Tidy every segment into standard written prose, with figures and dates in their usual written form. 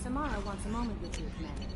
Samara wants a moment with you, Commander.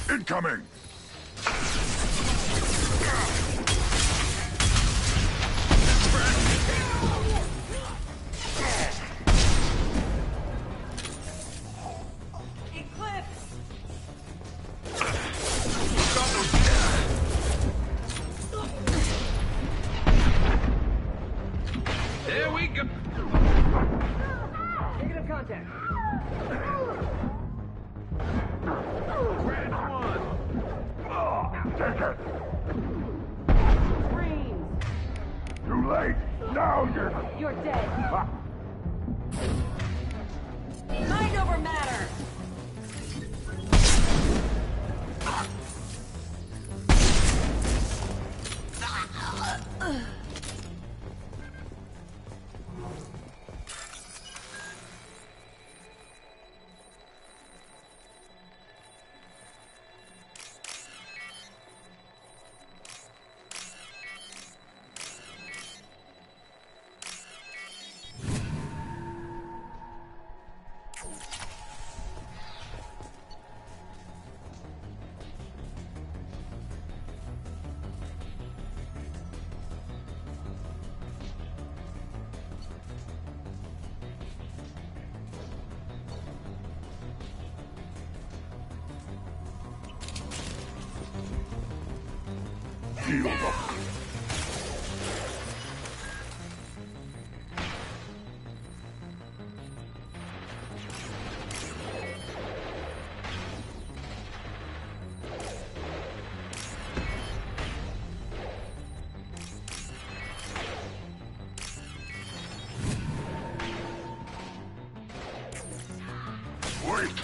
Incoming! There we go. Negative contact. Grand one. Take it! Brains. Too late! Now You're dead. Ha! Mind over matter! few of them. Wait!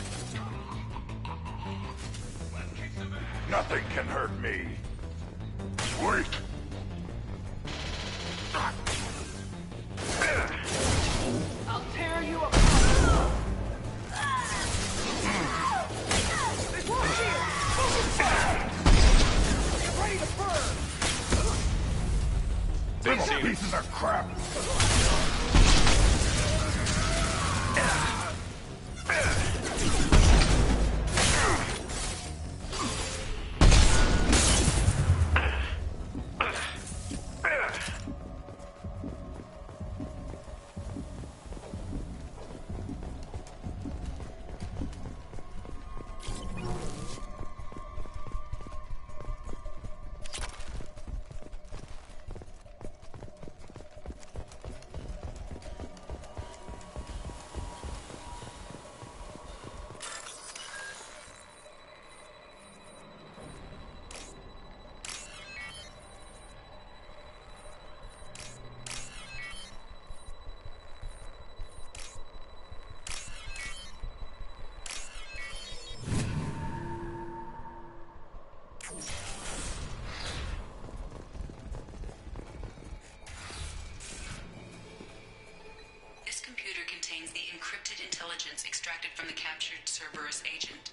Nothing can hurt me. Wait! I'll tear you apart! There's one here! Get ready to burn! Little pieces of crap! This computer contains the encrypted intelligence extracted from the captured Cerberus agent.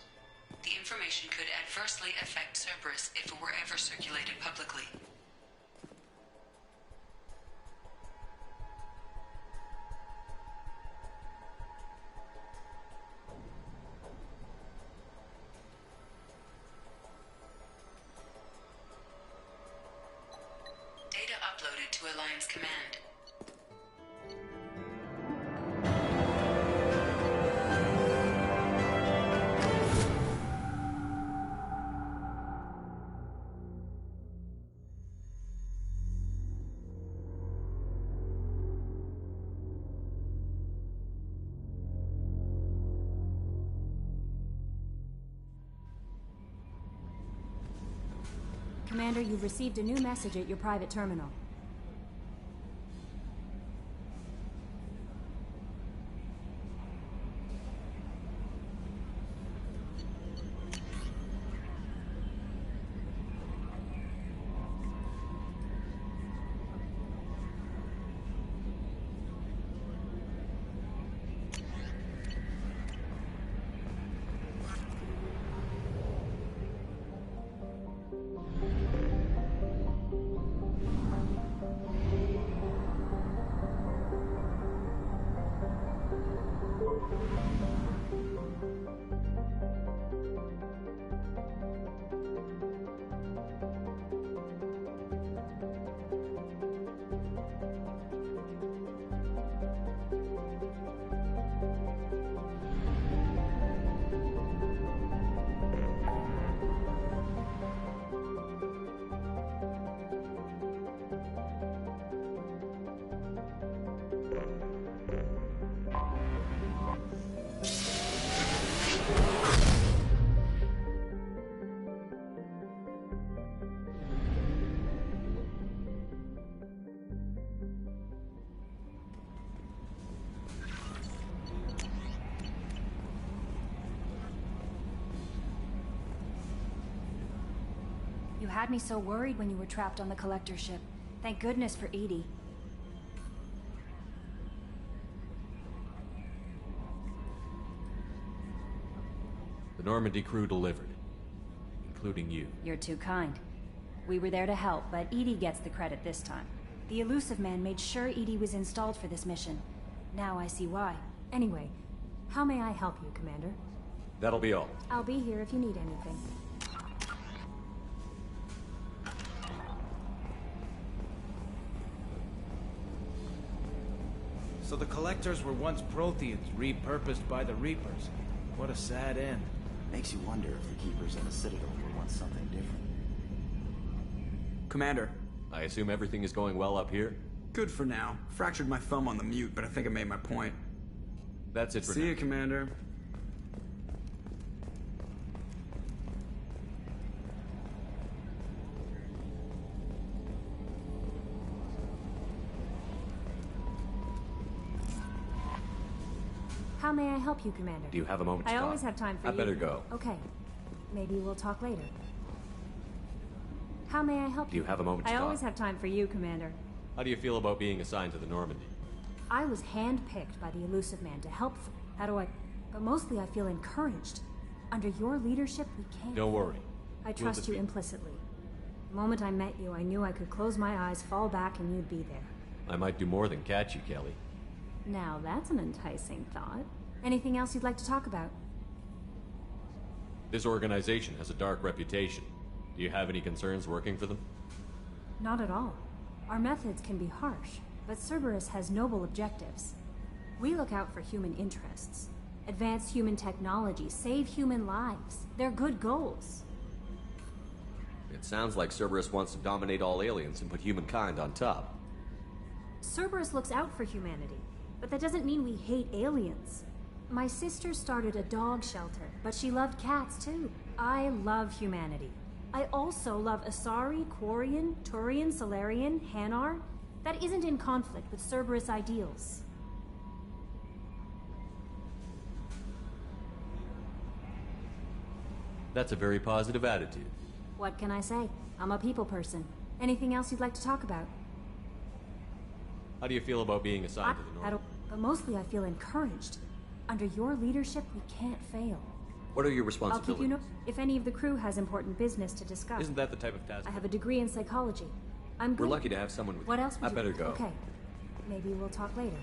The information could adversely affect Cerberus if it were ever circulated publicly. Data uploaded to Alliance Command. Commander, you've received a new message at your private terminal. You had me so worried when you were trapped on the Collector ship. Thank goodness for EDI. The Normandy crew delivered, including you. You're too kind. We were there to help, but EDI gets the credit this time. The Illusive Man made sure EDI was installed for this mission. Now I see why. Anyway, how may I help you, Commander? That'll be all. I'll be here if you need anything. So the Collectors were once Protheans, repurposed by the Reapers. What a sad end. Makes you wonder if the Keepers and the Citadel were once something different. Commander. I assume everything is going well up here? Good for now. Fractured my thumb on the mute, but I think I made my point. That's it for See now. you, Commander. How may I help you, Commander? Do you have a moment to I talk? always have time for I you. better go. Okay. Maybe we'll talk later. How may I help Do you have a moment to I talk? always have time for you, Commander. How do you feel about being assigned to the Normandy? I was handpicked by the Elusive Man to help. How do I? But mostly I feel encouraged. Under your leadership, we can't. Don't worry. I trust you implicitly. The moment I met you, I knew I could close my eyes, fall back, and you'd be there. I might do more than catch you, Kelly. Now that's an enticing thought. Anything else you'd like to talk about? This organization has a dark reputation. Do you have any concerns working for them? Not at all. Our methods can be harsh, but Cerberus has noble objectives. We look out for human interests, advance human technology, save human lives. They're good goals. It sounds like Cerberus wants to dominate all aliens and put humankind on top. Cerberus looks out for humanity, but that doesn't mean we hate aliens. My sister started a dog shelter, but she loved cats too. I love humanity. I also love Asari, Quarian, Turian, Solarian, Hanar. That isn't in conflict with Cerberus ideals. That's a very positive attitude. What can I say? I'm a people person. Anything else you'd like to talk about? How do you feel about being assigned to the Normandy? But mostly I feel encouraged. Under your leadership, we can't fail. What are your I'll responsibilities? keep you know if any of the crew has important business to discuss. Isn't that the type of task? I have a degree in psychology. I'm good. We're lucky to have someone with What you. else would I you... better go. Okay. Maybe we'll talk later.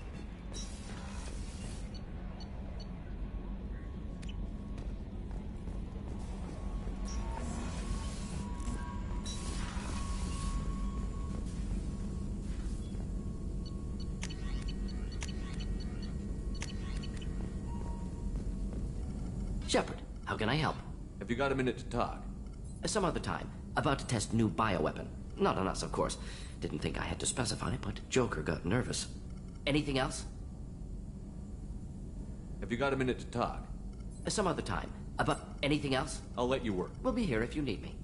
Shepard, how can I help? Have you got a minute to talk? Some other time. About to test new bioweapon. Not on us, of course. Didn't think I had to specify, but Joker got nervous. Anything else? Have you got a minute to talk? Some other time. About anything else? I'll let you work. We'll be here if you need me.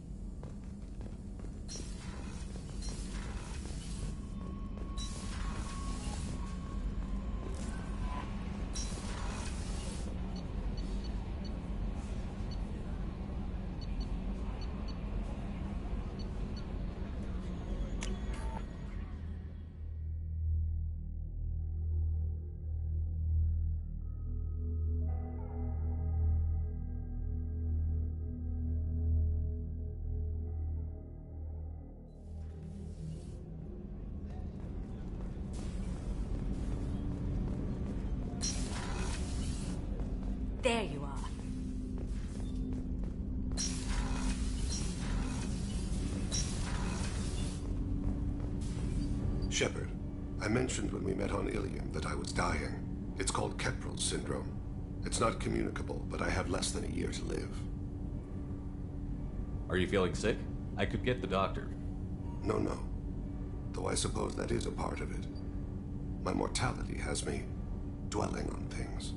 There you are. Shepard, I mentioned when we met on Ilium that I was dying. It's called Kepral's syndrome. It's not communicable, but I have less than a year to live. Are you feeling sick? I could get the doctor. No. Though I suppose that is a part of it. My mortality has me dwelling on things.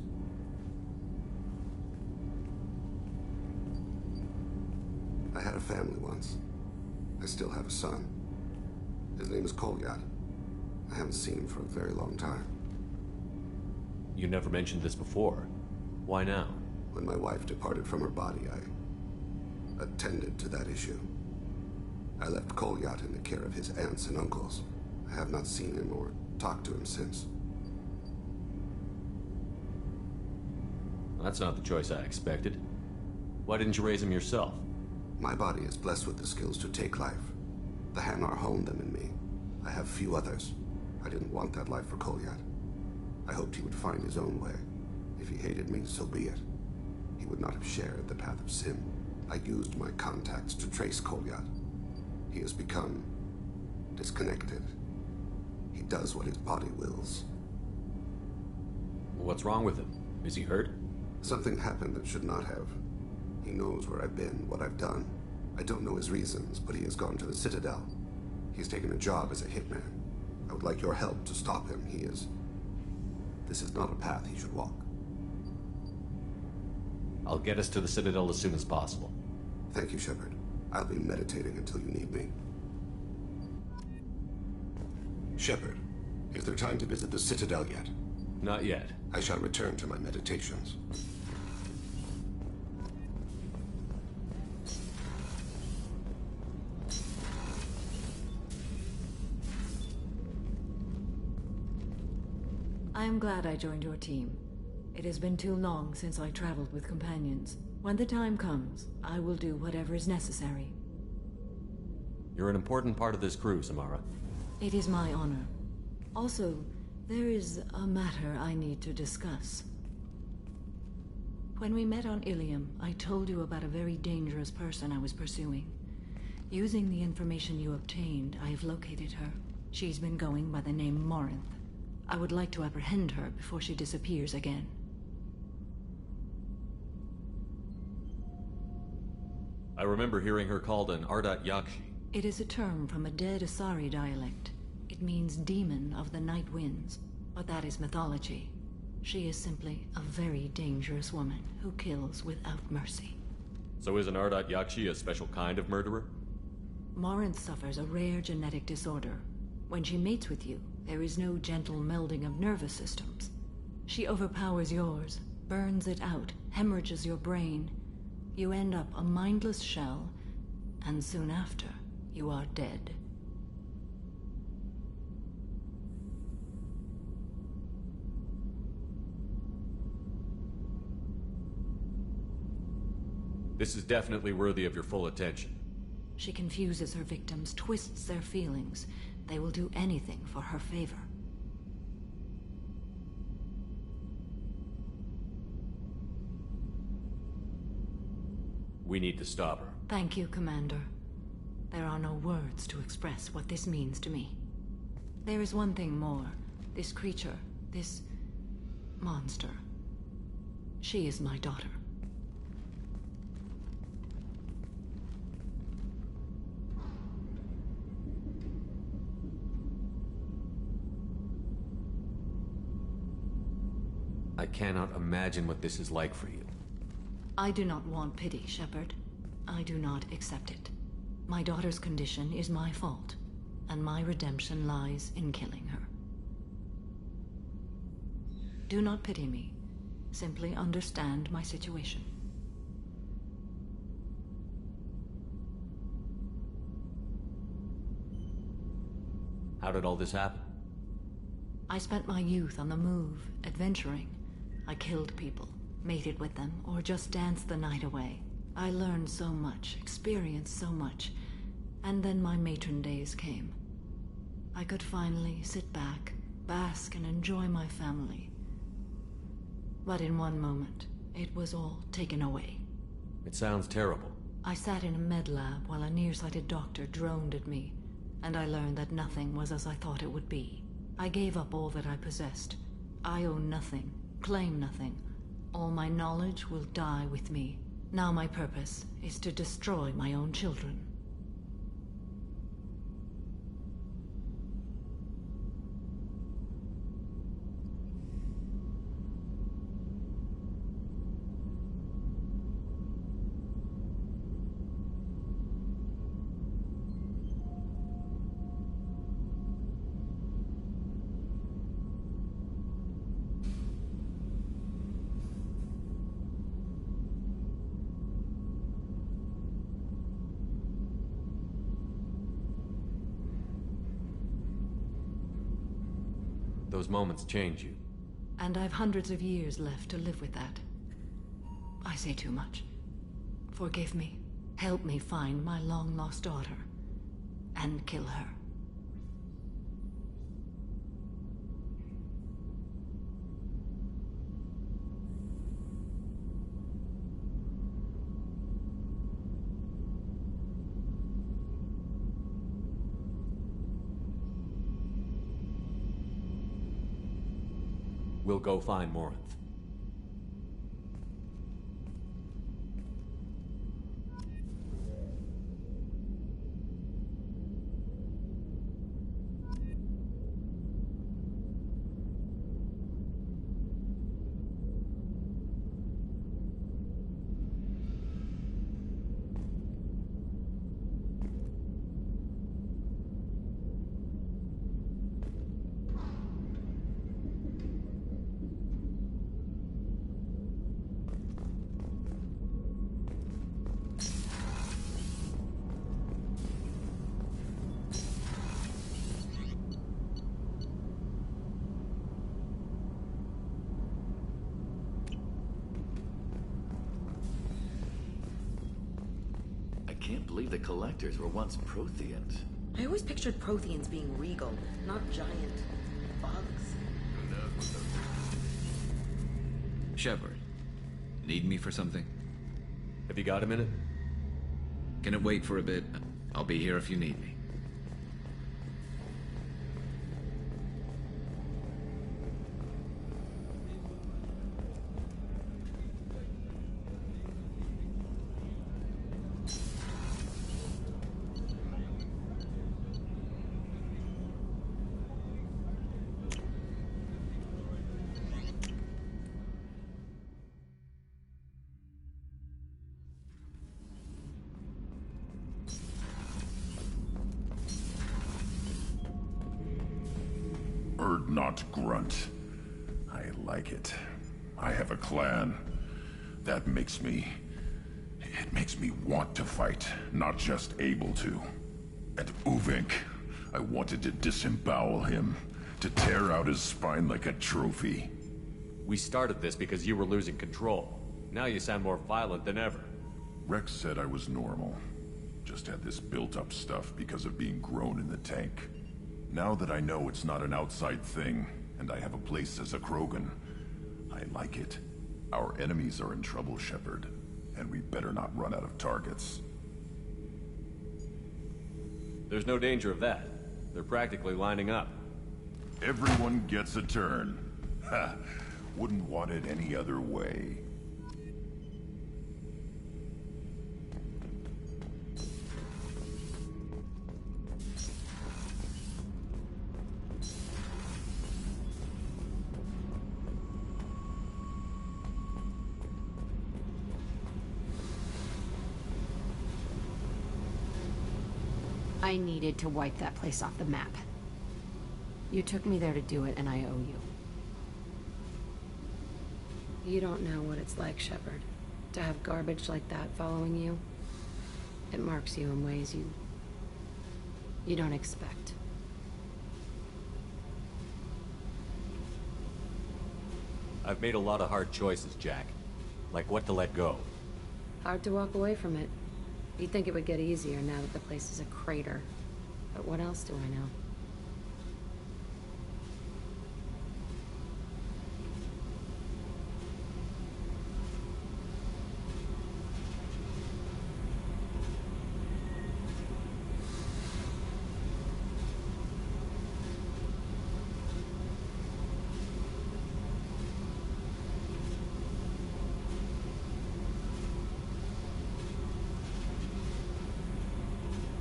I had a family once. I still have a son. His name is Kolyat. I haven't seen him for a very long time. You never mentioned this before. Why now? When my wife departed from her body, I attended to that issue. I left Kolyat in the care of his aunts and uncles. I have not seen him or talked to him since. That's not the choice I expected. Why didn't you raise him yourself? My body is blessed with the skills to take life. The Hanar honed them in me. I have few others. I didn't want that life for Kolyat. I hoped he would find his own way. If he hated me, so be it. He would not have shared the path of sin. I used my contacts to trace Kolyat. He has become disconnected. He does what his body wills. What's wrong with him? Is he hurt? Something happened that should not have. He knows where I've been, what I've done. I don't know his reasons, but he has gone to the Citadel. He's taken a job as a hitman. I would like your help to stop him. This is not a path he should walk. I'll get us to the Citadel as soon as possible. Thank you, Shepard. I'll be meditating until you need me. Shepard, is there time to visit the Citadel yet? Not yet. I shall return to my meditations. I am glad I joined your team. It has been too long since I traveled with companions. When the time comes, I will do whatever is necessary. You're an important part of this crew, Samara. It is my honor. Also, there is a matter I need to discuss. When we met on Ilium, I told you about a very dangerous person I was pursuing. Using the information you obtained, I have located her. She's been going by the name Morinth. I would like to apprehend her before she disappears again. I remember hearing her called an Ardat Yakshi. It is a term from a dead Asari dialect. It means demon of the night winds, but that is mythology. She is simply a very dangerous woman who kills without mercy. So is an Ardat Yakshi a special kind of murderer? Morinth suffers a rare genetic disorder. When she mates with you, there is no gentle melding of nervous systems. She overpowers yours, burns it out, hemorrhages your brain. You end up a mindless shell, and soon after, you are dead. This is definitely worthy of your full attention. She confuses her victims, twists their feelings. They will do anything for her favor. We need to stop her. Thank you, Commander. There are no words to express what this means to me. There is one thing more. This creature, this monster. She is my daughter. I cannot imagine what this is like for you. I do not want pity, Shepard. I do not accept it. My daughter's condition is my fault, and my redemption lies in killing her. Do not pity me. Simply understand my situation. How did all this happen? I spent my youth on the move, adventuring. I killed people, mated with them, or just danced the night away. I learned so much, experienced so much, and then my matron days came. I could finally sit back, bask, and enjoy my family. But in one moment, it was all taken away. It sounds terrible. I sat in a med lab while a nearsighted doctor droned at me, and I learned that nothing was as I thought it would be. I gave up all that I possessed. I own nothing, claim nothing. All my knowledge will die with me. Now my purpose is to destroy my own children. Those moments change you. And I've hundreds of years left to live with that. I say too much. Forgive me. Help me find my long-lost daughter. And kill her. We'll go find Morinth. can't believe the Collectors were once Protheans. I always pictured Protheans being regal, not giant bugs. Shepard, need me for something? Have you got a minute? Can it wait for a bit? I'll be here if you need me. Not grunt. I like it. I have a clan. That makes me... It makes me want to fight, not just able to. And Uvink, I wanted to disembowel him, to tear out his spine like a trophy. We started this because you were losing control. Now you sound more violent than ever. Rex said I was normal. Just had this built-up stuff because of being grown in the tank. Now that I know it's not an outside thing, and I have a place as a Krogan, I like it. Our enemies are in trouble, Shepard, and we better not run out of targets. There's no danger of that. They're practically lining up. Everyone gets a turn. Ha! Wouldn't want it any other way. I needed to wipe that place off the map. You took me there to do it, and I owe you. You don't know what it's like, Shepard, to have garbage like that following you. It marks you in ways you don't expect. I've made a lot of hard choices, Jack. Like what to let go. Hard to walk away from it. You'd think it would get easier now that the place is a crater. But what else do I know?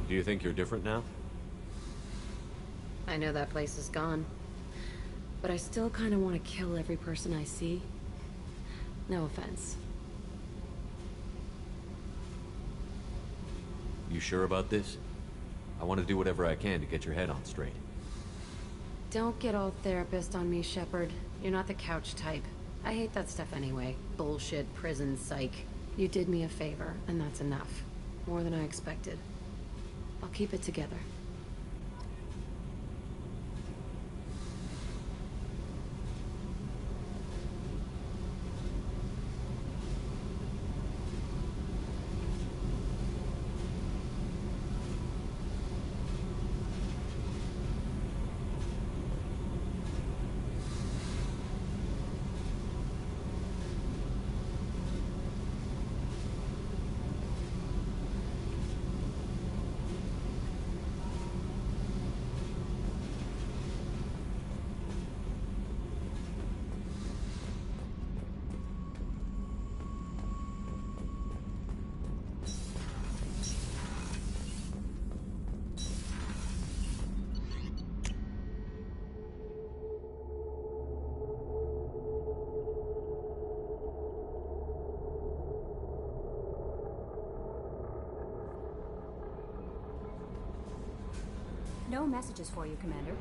Do you think you're different now? I know that place is gone. But I still kind of want to kill every person I see. No offense. You sure about this? I want to do whatever I can to get your head on straight. Don't get all therapist on me, Shepard. You're not the couch type. I hate that stuff anyway. Bullshit, prison, psych. You did me a favor, and that's enough. More than I expected. I'll keep it together. No messages for you, Commander.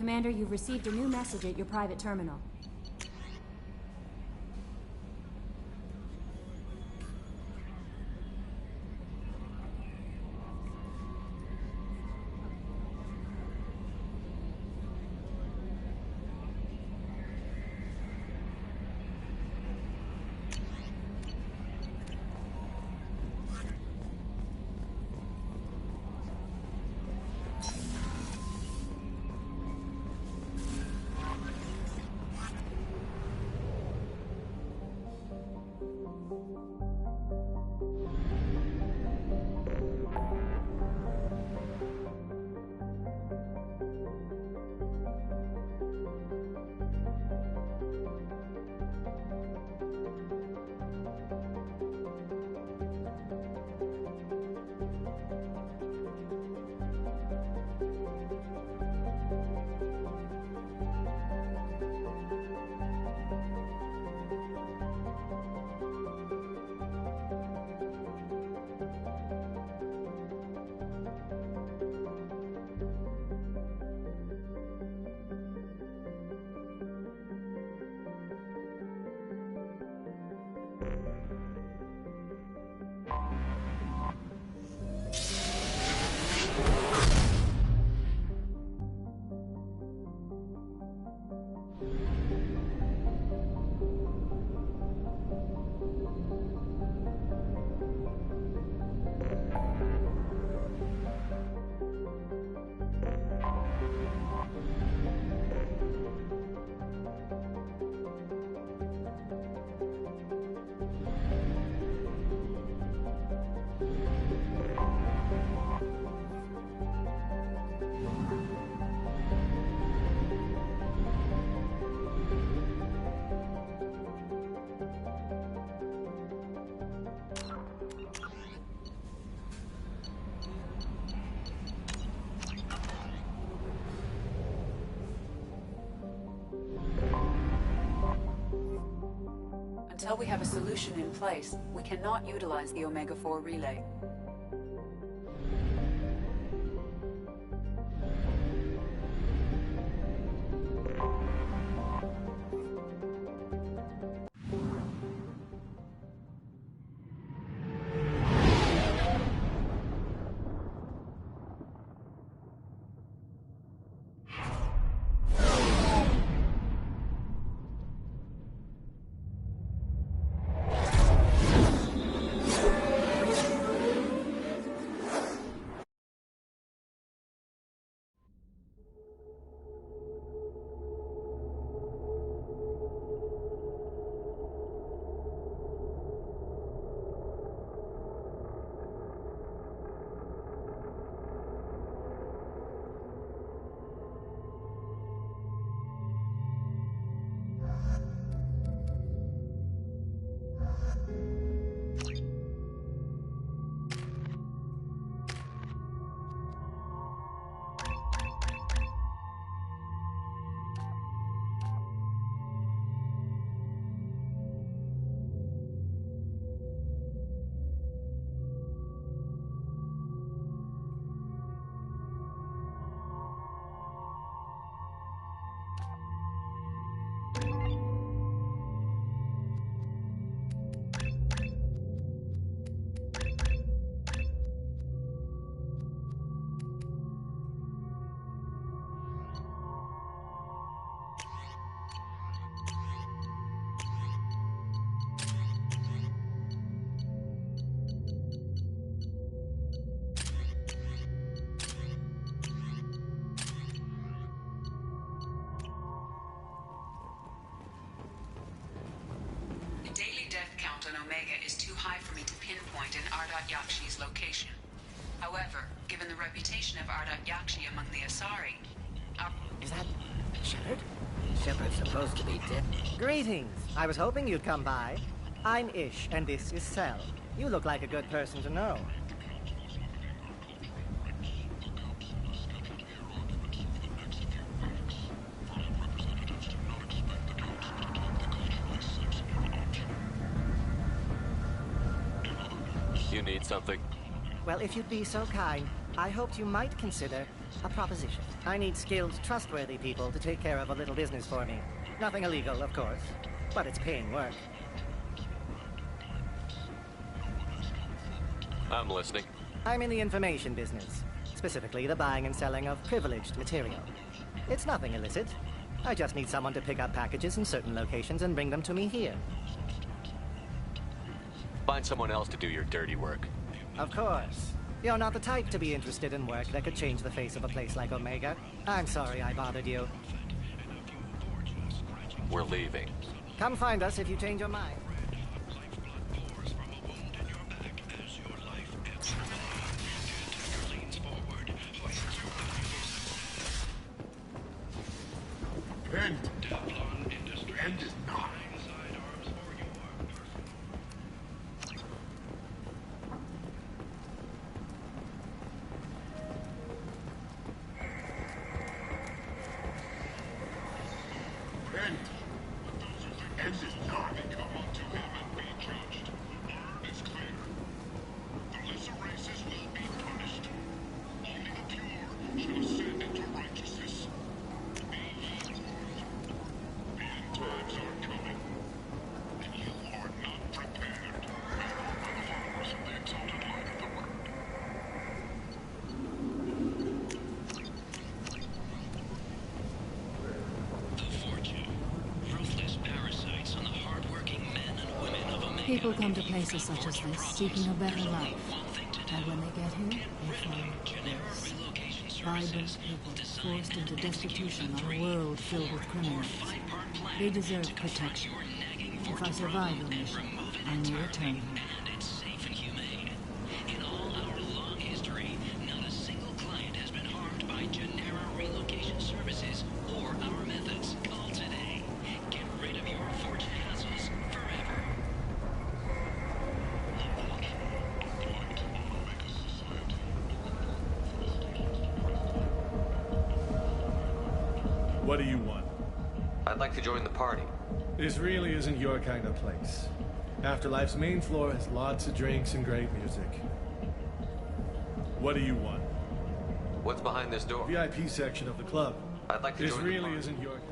Commander, you've received a new message at your private terminal. Until we have a solution in place, we cannot utilize the Omega-4 relay. Is too high for me to pinpoint an Ardat Yakshi's location. However, given the reputation of Ardat Yakshi among the Asari... Is that... Shepard? Shepard's supposed to be dead. Greetings. I was hoping you'd come by. I'm Ish, and this is Cell. You look like a good person to know. You need something? Well, if you'd be so kind, I hoped you might consider A proposition. I need skilled, trustworthy people to take care of a little business for me. Nothing illegal, of course, but it's paying work. I'm listening. I'm in the information business, specifically the buying and selling of privileged material. It's nothing illicit. I just need someone to pick up packages in certain locations and bring them to me here. Find someone else to do your dirty work. Of course. You're not the type to be interested in work that could change the face of a place like Omega. I'm sorry I bothered you. We're leaving. Come find us if you change your mind. End. End is not. End. End is not. Come unto him and be judged. Word is clear. The lesser races will be punished. Only the pure shall ascend into righteousness. Be ye warned. The end times are coming, and you are not prepared. Herald by the followers of the exalted light of the word. People come to places such as this, seeking a better life. And when they get here, they find this. Vibrant people, forced into destitution on a world filled with criminals. They deserve protection. If I survive the mission, I may return here. What do you want? I'd like to join the party. This really isn't your kind of place. Afterlife's main floor has lots of drinks and great music. What do you want? What's behind this door? VIP section of the club. I'd like to this join really the party. isn't your kind.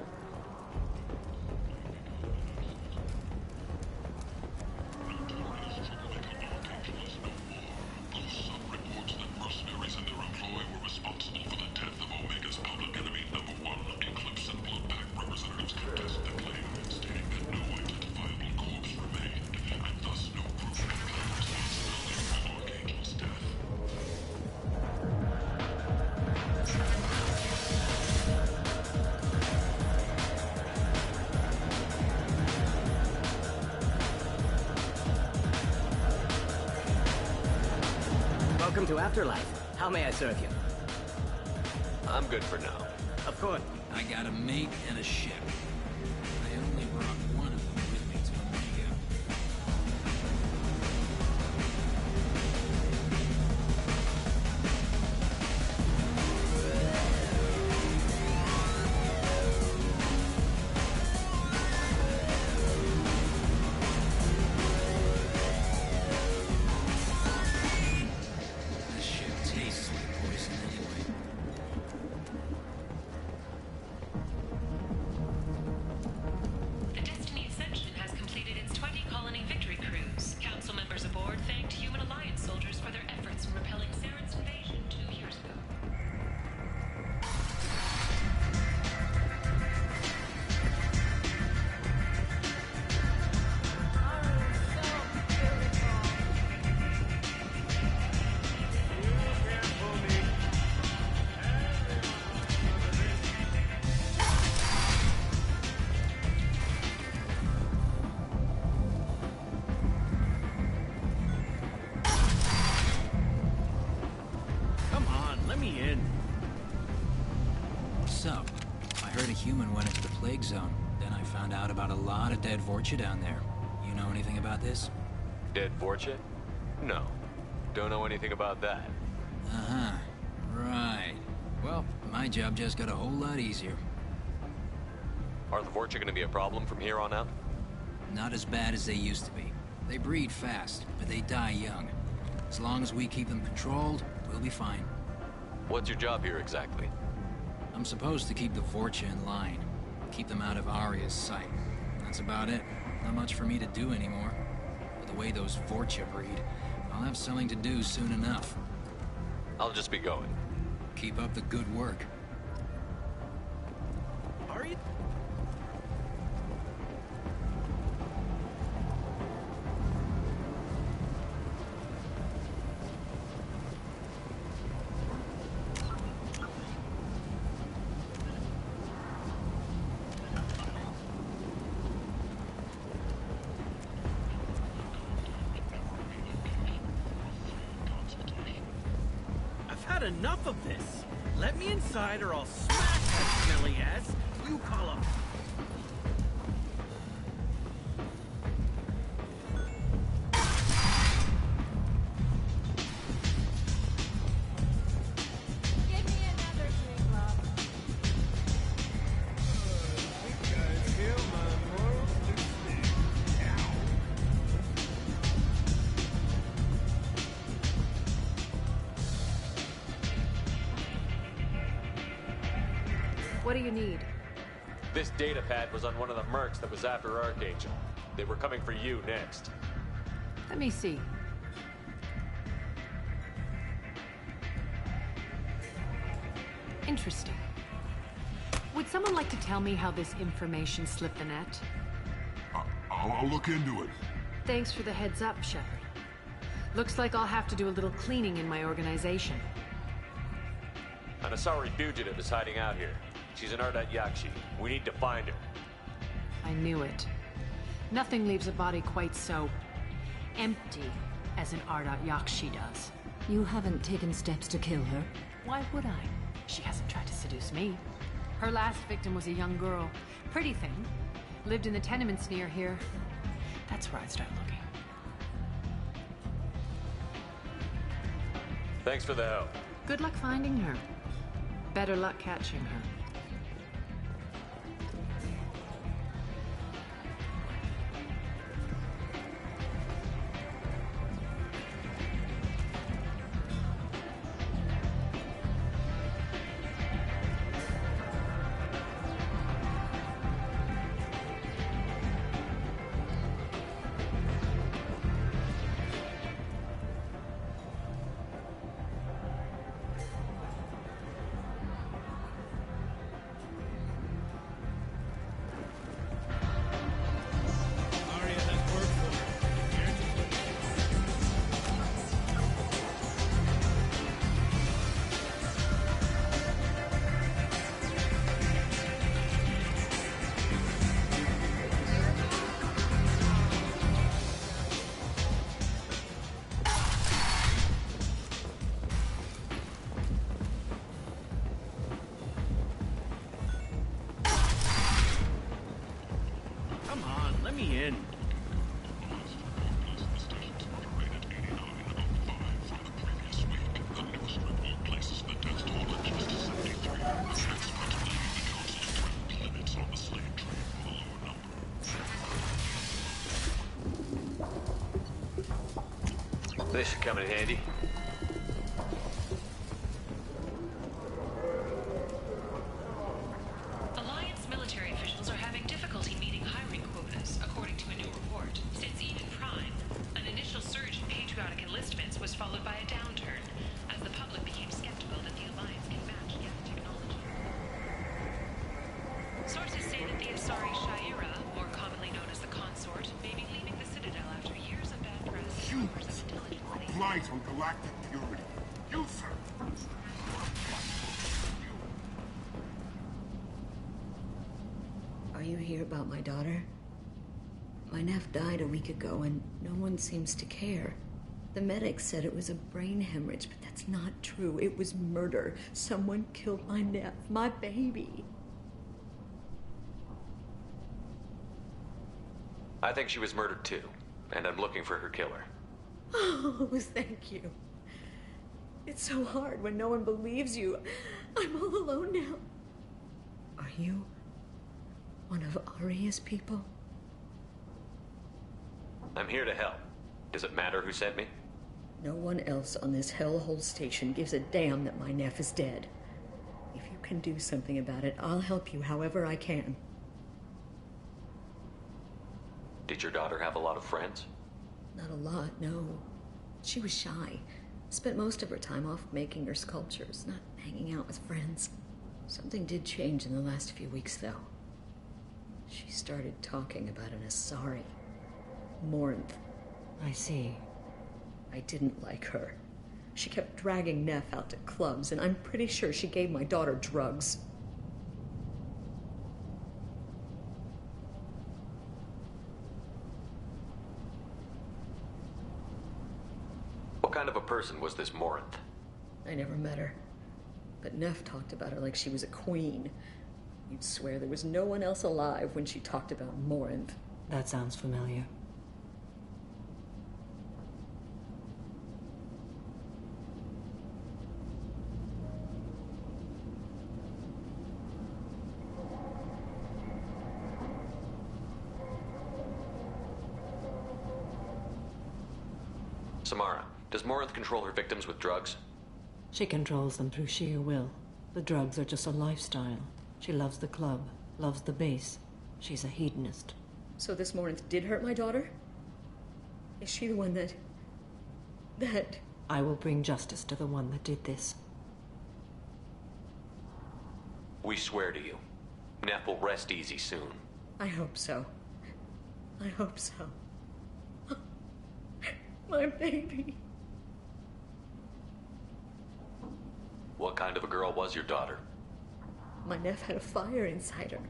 Welcome to Afterlife. How may I serve you? I'm good for now. Of course. I got a mate and a ship. I only brought one of them with me to Omega. This ship tastes like poison anyway. The Destiny Ascension has completed its 20-colony victory cruise. Council members aboard thanked Human Alliance soldiers for their efforts in repelling Saren's invasion 2 years ago. Come on, let me in. So, I heard a human went into the plague zone. Then I found out about a lot of dead Vorcha down there. You know anything about this? Dead Vorcha? No. Don't know anything about that. Uh-huh. Right. Well, my job just got a whole lot easier. Are the Vorcha gonna be a problem from here on out? Not as bad as they used to be. They breed fast, but they die young. As long as we keep them controlled, we'll be fine. What's your job here exactly? I'm supposed to keep the Vorcha in line. Keep them out of Aria's sight. That's about it. Not much for me to do anymore. With the way those Vorcha breed, I'll have something to do soon enough. I'll just be going. Keep up the good work. Aria? I've had enough of this. Let me inside or I'll smash that smelly ass you call up. Give me another drink, love. You guys hear my morals What do you need? This data pad was on one of the mercs that was after Archangel. They were coming for you next. Let me see. Interesting. Would someone like to tell me how this information slipped the net? I'll look into it. Thanks for the heads up, Shepard. Looks like I'll have to do a little cleaning in my organization. An Asari fugitive is hiding out here. She's an Ardat Yakshi. We need to find her. I knew it. Nothing leaves a body quite so empty as an Ardat Yakshi does. You haven't taken steps to kill her? Why would I? She hasn't tried to seduce me. Her last victim was a young girl. Pretty thing. Lived in the tenements near here. That's where I'd start looking. Thanks for the help. Good luck finding her. Better luck catching her. Let me in. This should come in handy. Alliance military officials are having difficulty meeting hiring quotas, according to a new report. Since Eden Prime, an initial surge in patriotic enlistments was followed by a downturn, as the public became skeptical that the Alliance can match Geth technology. Sources say that the Asari Shaira, more commonly known as the Consort, may be leaving the Citadel after years of bad press and rumors of intelligence. Applies on galactic purity. You, sir. Are you here about my daughter? My nephew died a week ago and no one seems to care. The medics said it was a brain hemorrhage, but that's not true. It was murder. Someone killed my nephew, my baby. I think she was murdered too, and I'm looking for her killer. Oh, thank you. It's so hard when no one believes you. I'm all alone now. Are you one of Aria's people? I'm here to help. Does it matter who sent me? No one else on this hellhole station gives a damn that my Neff is dead. If you can do something about it, I'll help you however I can. Did your daughter have a lot of friends? Not a lot, no. She was shy. Spent most of her time off making her sculptures, not hanging out with friends. Something did change in the last few weeks, though. She started talking about an Asari. Morinth. I see. I didn't like her. She kept dragging Neff out to clubs, and I'm pretty sure she gave my daughter drugs. What kind of a person was this Morinth? I never met her. But Neff talked about her like she was a queen. You'd swear there was no one else alive when she talked about Morinth. That sounds familiar. Samara, does Morinth control her victims with drugs? She controls them through sheer will. The drugs are just a lifestyle. She loves the club, loves the base. She's a hedonist. So this Morinth did hurt my daughter? Is she the one that... I will bring justice to the one that did this. We swear to you. Neff will rest easy soon. I hope so. I hope so. My baby. What kind of a girl was your daughter? My Neff had a fire inside her.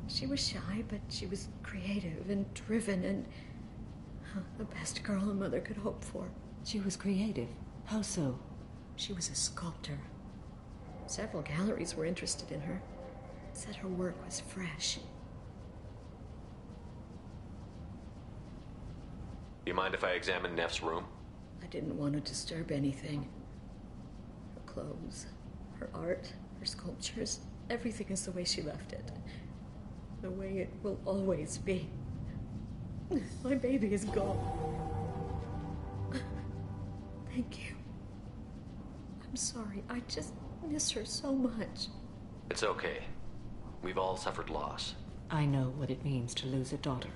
She was shy, but she was creative and driven and the best girl a mother could hope for. She was creative? How so? She was a sculptor. Several galleries were interested in her. Said her work was fresh. You mind if I examine Neff's room? I didn't want to disturb anything. Her clothes, her art, her sculptures, everything is the way she left it. The way it will always be. My baby is gone. Thank you. I'm sorry. I just miss her so much. It's okay. We've all suffered loss. I know what it means to lose a daughter.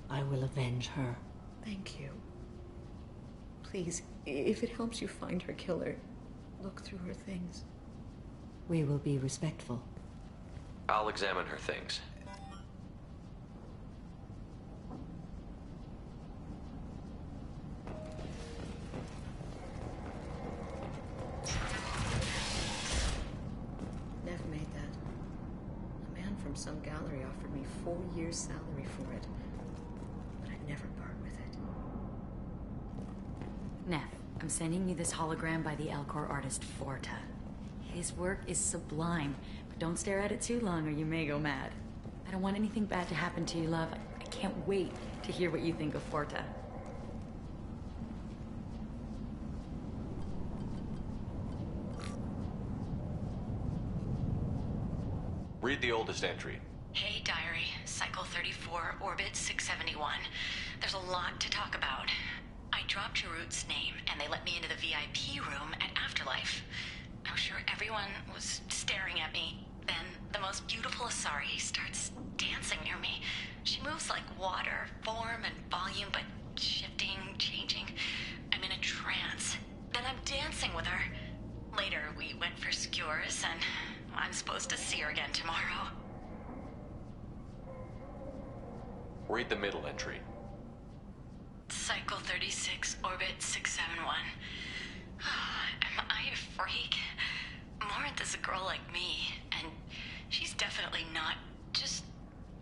I will avenge her. Thank you. Please, if it helps you find her killer, look through her things. We will be respectful. I'll examine her things. Neff made that. A man from some gallery offered me 4 years' salary for it. But I'd never part with it. Neff, I'm sending you this hologram by the Alcor artist Forta. His work is sublime, but don't stare at it too long or you may go mad. I don't want anything bad to happen to you, love. I can't wait to hear what you think of Forta. Read the oldest entry. Hey, Diary. Cycle 34, Orbit 671. There's a lot to talk about. I dropped Jarut's name, and they let me into the VIP room at Afterlife. I was sure everyone was staring at me. Then the most beautiful Asari starts dancing near me. She moves like water, form and volume, but shifting, changing. I'm in a trance. Then I'm dancing with her. Later, we went for skewers, and I'm supposed to see her again tomorrow. Read the middle entry. Cycle 36, Orbit 671. Am I a freak? Morinth is a girl like me, and she's definitely not. Just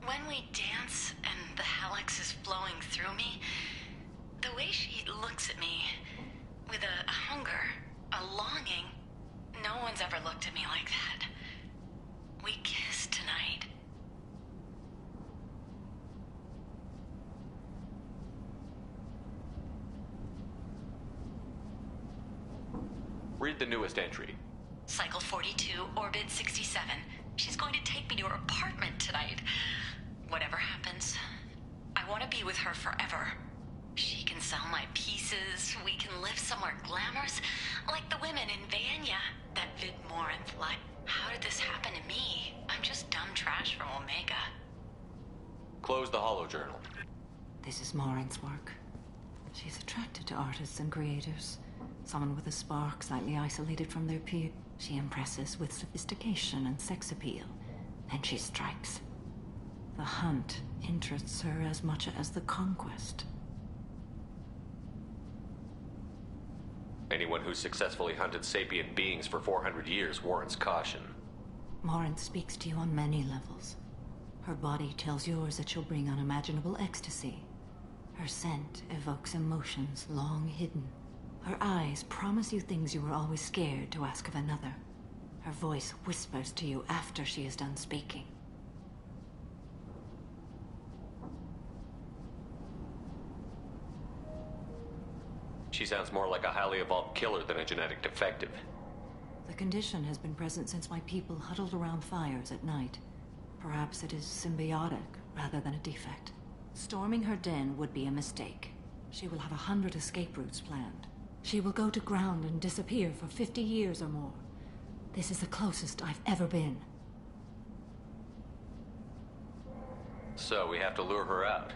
when we dance and the hallux is flowing through me, the way she looks at me with a hunger, a longing, no one's ever looked at me like that. We kissed tonight. Read the newest entry. Cycle 42, Orbit 67. She's going to take me to her apartment tonight. Whatever happens, I want to be with her forever. She can sell my pieces, we can live somewhere glamorous, like the women in Vanya. That Vid Morinth line. How did this happen to me? I'm just dumb trash from Omega. Close the holojournal. This is Morinth's work. She's attracted to artists and creators. Someone with a spark, slightly isolated from their peer. She impresses with sophistication and sex appeal. Then she strikes. The hunt interests her as much as the conquest. Anyone who's successfully hunted sapient beings for 400 years warrants caution. Morinth speaks to you on many levels. Her body tells yours that she'll bring unimaginable ecstasy. Her scent evokes emotions long hidden. Her eyes promise you things you were always scared to ask of another. Her voice whispers to you after she is done speaking. She sounds more like a highly evolved killer than a genetic defective. The condition has been present since my people huddled around fires at night. Perhaps it is symbiotic rather than a defect. Storming her den would be a mistake. She will have 100 escape routes planned. She will go to ground and disappear for 50 years or more. This is the closest I've ever been. So we have to lure her out.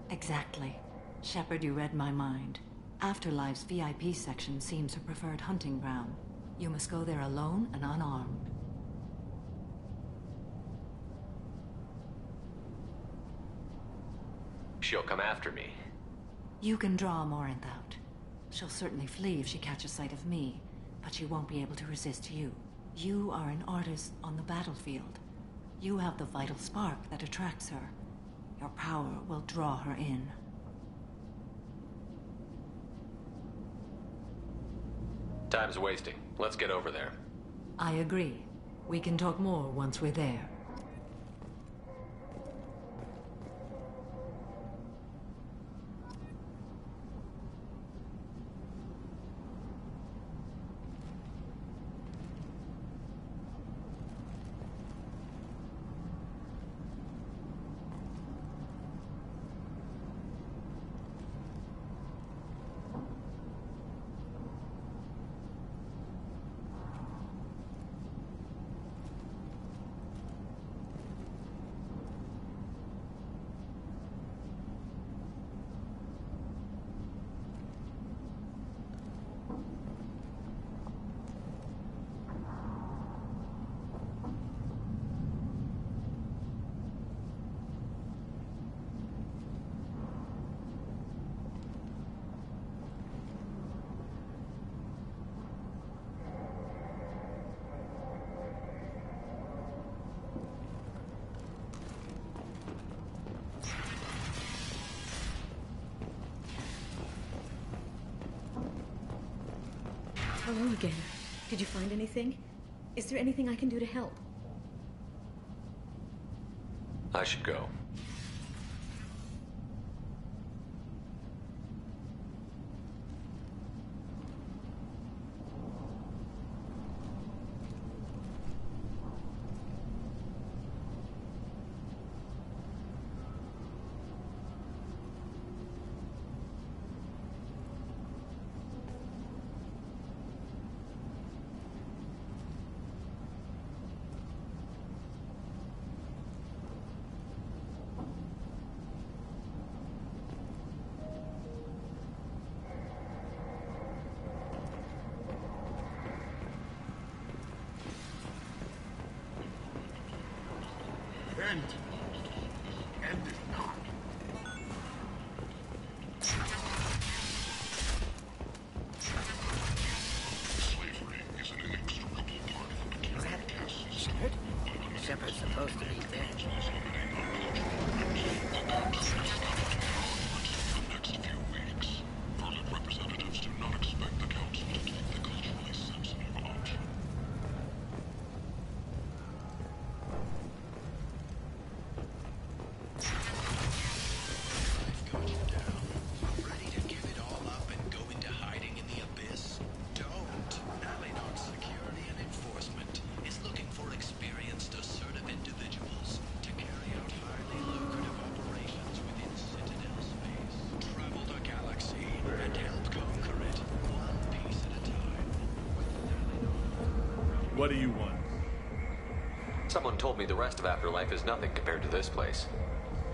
Exactly. Shepard, you read my mind. Afterlife's VIP section seems her preferred hunting ground. You must go there alone and unarmed. She'll come after me. You can draw Morinth out. She'll certainly flee if she catches sight of me, but she won't be able to resist you. You are an artist on the battlefield. You have the vital spark that attracts her. Your power will draw her in. Time's wasting. Let's get over there. I agree. We can talk more once we're there. Hello again. Did you find anything? Is there anything I can do to help? I should go. End. End it not. Slavery is an inextricable part of the Batarian caste system. Shepard's supposed to be dead. The next few weeks, Verlet representatives do not expect the council to take the culturally sensitive option. Security and enforcement is looking for experienced, assertive individuals. What do you want? Someone told me the rest of Afterlife is nothing compared to this place.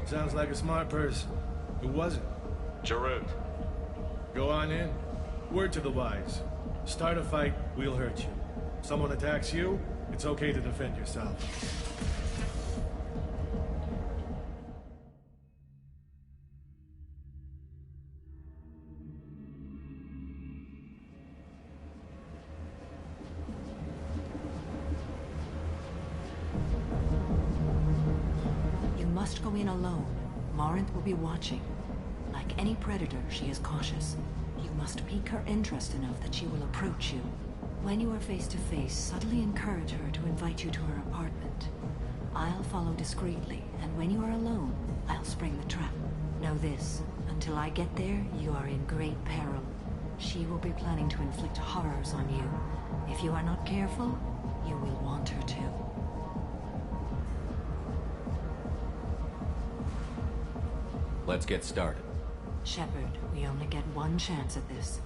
Sounds like a smart person. Who was it? Jarut. Go on in. Word to the wise. Start a fight, we'll hurt you. Someone attacks you, it's okay to defend yourself. You must go in alone. Morinth will be watching. Like any predator, she is cautious. You must pique her interest enough that she will approach you. When you are face to face, subtly encourage her to invite you to her apartment. I'll follow discreetly, and when you are alone, I'll spring the trap. Know this, until I get there, you are in great peril. She will be planning to inflict horrors on you. If you are not careful, you will want her to. Let's get started. Shepard, we only get one chance at this.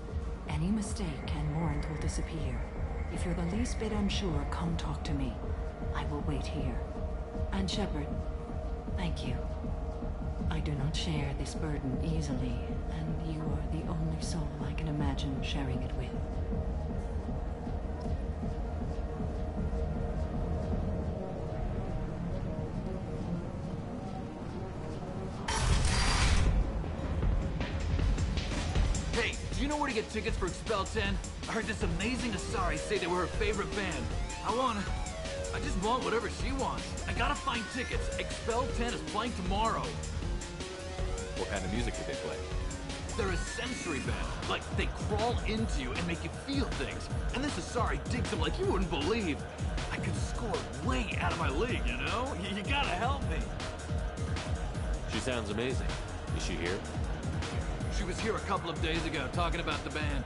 Any mistake and Morinth will disappear. If you're the least bit unsure, come talk to me. I will wait here. And Shepard, thank you. I do not share this burden easily, and you are the only soul I can imagine sharing it with. Hey, do you know where to get tickets for Expel 10? I heard this amazing Asari say they were her favorite band. I just want whatever she wants. I gotta find tickets. Expel 10 is playing tomorrow. What kind of music do they play? They're a sensory band. Like, they crawl into you and make you feel things. And this Asari digs them like you wouldn't believe. I could score way out of my league, you know? You gotta help me. She sounds amazing. Is she here? She was here a couple of days ago talking about the band.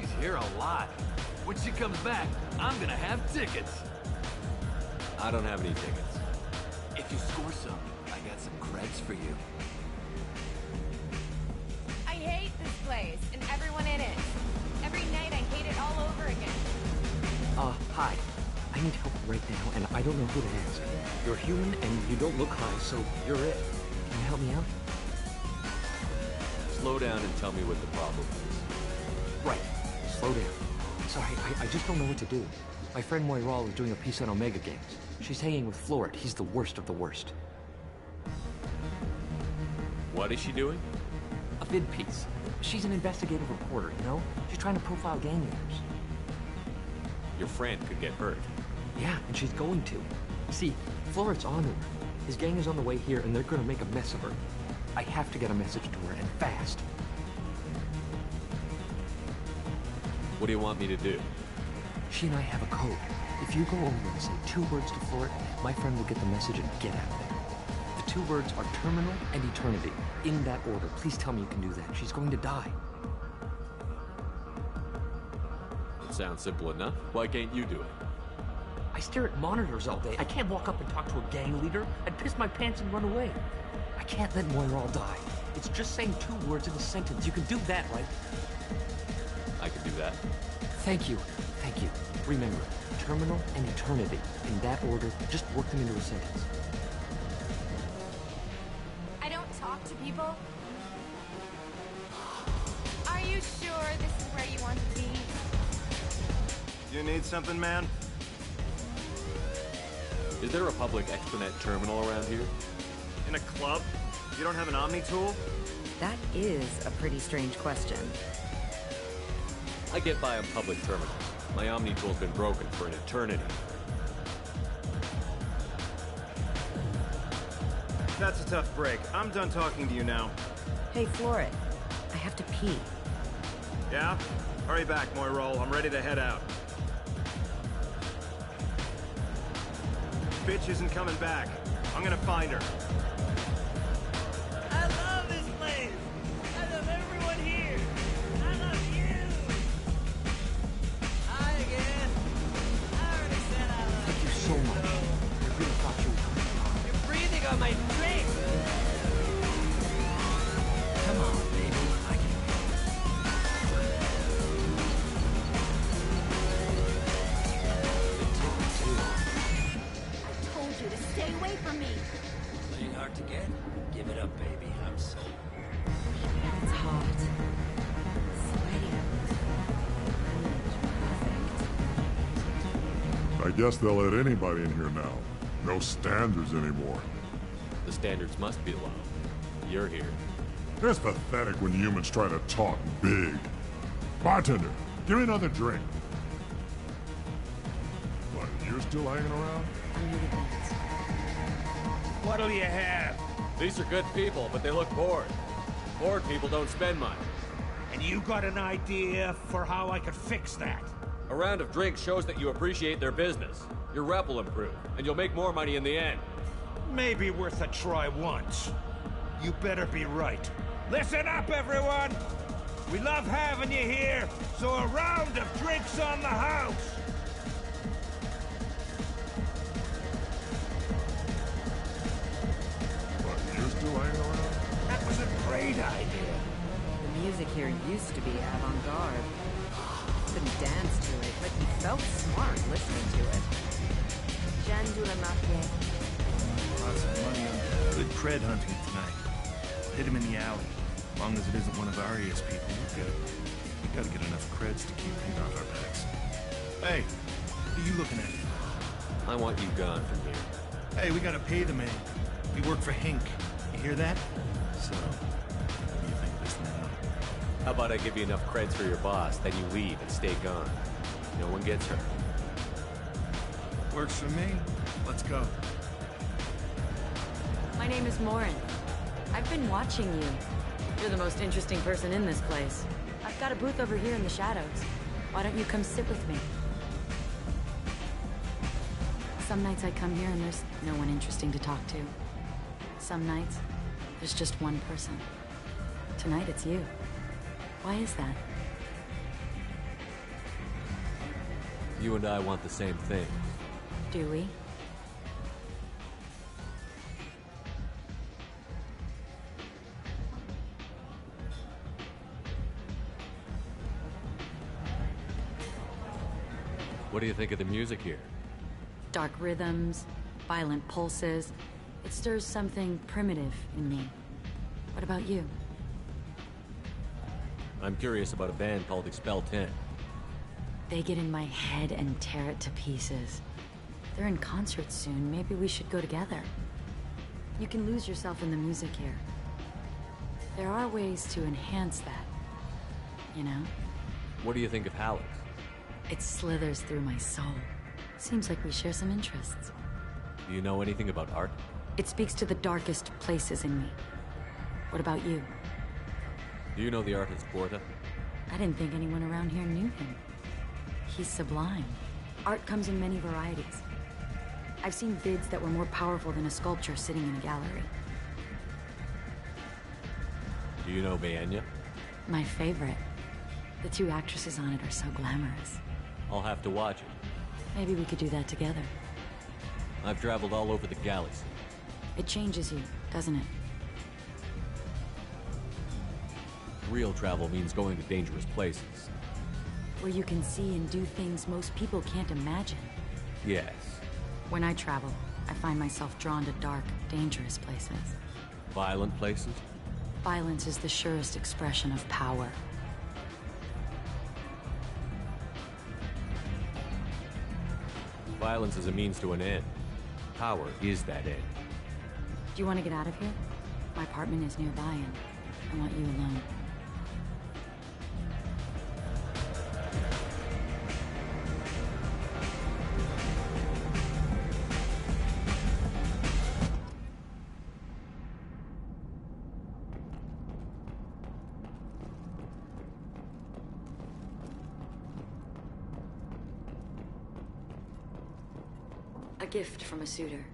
She's here a lot. When she comes back, I'm gonna have tickets. I don't have any tickets. If you score some, I got some creds for you. I hate this place and everyone in it. Every night I hate it all over again. Hi. I need help right now, and I don't know who to ask. You're human, and you don't look high, so you're it. Can you help me out? Slow down and tell me what the problem is. Right. Slow down. Sorry, I just don't know what to do. My friend Moiral is doing a piece on Omega Games. She's hanging with Floret. He's the worst of the worst. What is she doing? A vid piece. She's an investigative reporter, you know? She's trying to profile gang leaders. Your friend could get hurt. Yeah, and she's going to. See, Floret's on her. His gang is on the way here, and they're gonna make a mess of her. I have to get a message to her, and fast. What do you want me to do? She and I have a code. If you go over and say 2 words to Floret, my friend will get the message and get out of there. The 2 words are terminal and eternity. In that order. Please tell me you can do that. She's going to die. It sounds simple enough. Why can't you do it? I stare at monitors all day. I can't walk up and talk to a gang leader. I'd piss my pants and run away. I can't let Moiral die. It's just saying 2 words in a sentence. You can do that, right? I can do that. Thank you. Thank you. Remember, terminal and eternity. In that order, just work them into a sentence. I don't talk to people. Are you sure this is where you want to be? You need something, man? Is there a public extranet terminal around here? In a club? You don't have an Omni tool? That is a pretty strange question. I get by on public terminals. My Omni tool's been broken for an eternity. That's a tough break. I'm done talking to you now. Hey, Floret. I have to pee. Yeah? Hurry back, Moiral. I'm ready to head out. Bitch isn't coming back. I'm gonna find her. I love this place! I love everyone here! I love you! Hi again! I already said I love you! Thank you so much. I really thought you were... You're breathing on my face! Come on, baby. I can... The Give it up, baby. I'm sold. It's hot. I guess they'll let anybody in here now. No standards anymore. The standards must be low. You're here. It's pathetic when humans try to talk big. Bartender, give me another drink. What, you're still hanging around? What'll you have? These are good people, but they look bored. Bored people don't spend money. And you got an idea for how I could fix that? A round of drinks shows that you appreciate their business. Your rep will improve, and you'll make more money in the end. Maybe worth a try once. You better be right. Listen up, everyone! We love having you here, so a round of drinks on the house! What, you're still hanging around? That was a great idea. The music here used to be avant-garde. Couldn't dance to it, but you felt smart listening to it. Jean de la Marque. Lots of money on good cred hunting tonight. Hit him in the alley. As long as it isn't one of Aria's people, we're good. We gotta get enough creds to keep things off our backs. Hey, what are you looking at? I want you gone from here. Hey, we gotta pay the man. We work for Hink. You hear that? So, what do you think of this now? How about I give you enough creds for your boss, then you leave and stay gone. No one gets hurt. Works for me. Let's go. My name is Morin. I've been watching you. You're the most interesting person in this place. I've got a booth over here in the shadows. Why don't you come sit with me? Some nights I come here and there's no one interesting to talk to. Some nights, there's just one person. Tonight it's you. Why is that? You and I want the same thing. Do we? What do you think of the music here? Dark rhythms, violent pulses. It stirs something primitive in me. What about you? I'm curious about a band called Expel 10. They get in my head and tear it to pieces. They're in concert soon. Maybe we should go together. You can lose yourself in the music here. There are ways to enhance that, you know? What do you think of Hallex? It slithers through my soul. Seems like we share some interests. Do you know anything about art? It speaks to the darkest places in me. What about you? Do you know the artist Porta? I didn't think anyone around here knew him. He's sublime. Art comes in many varieties. I've seen bids that were more powerful than a sculpture sitting in a gallery. Do you know Bayenya? My favorite. The two actresses on it are so glamorous. I'll have to watch it. Maybe we could do that together. I've traveled all over the galaxy. It changes you, doesn't it? Real travel means going to dangerous places. Where you can see and do things most people can't imagine. Yes. When I travel, I find myself drawn to dark, dangerous places. Violent places? Violence is the surest expression of power. Violence is a means to an end. Power is that end. Do you want to get out of here? My apartment is nearby and I want you alone. A gift from a suitor.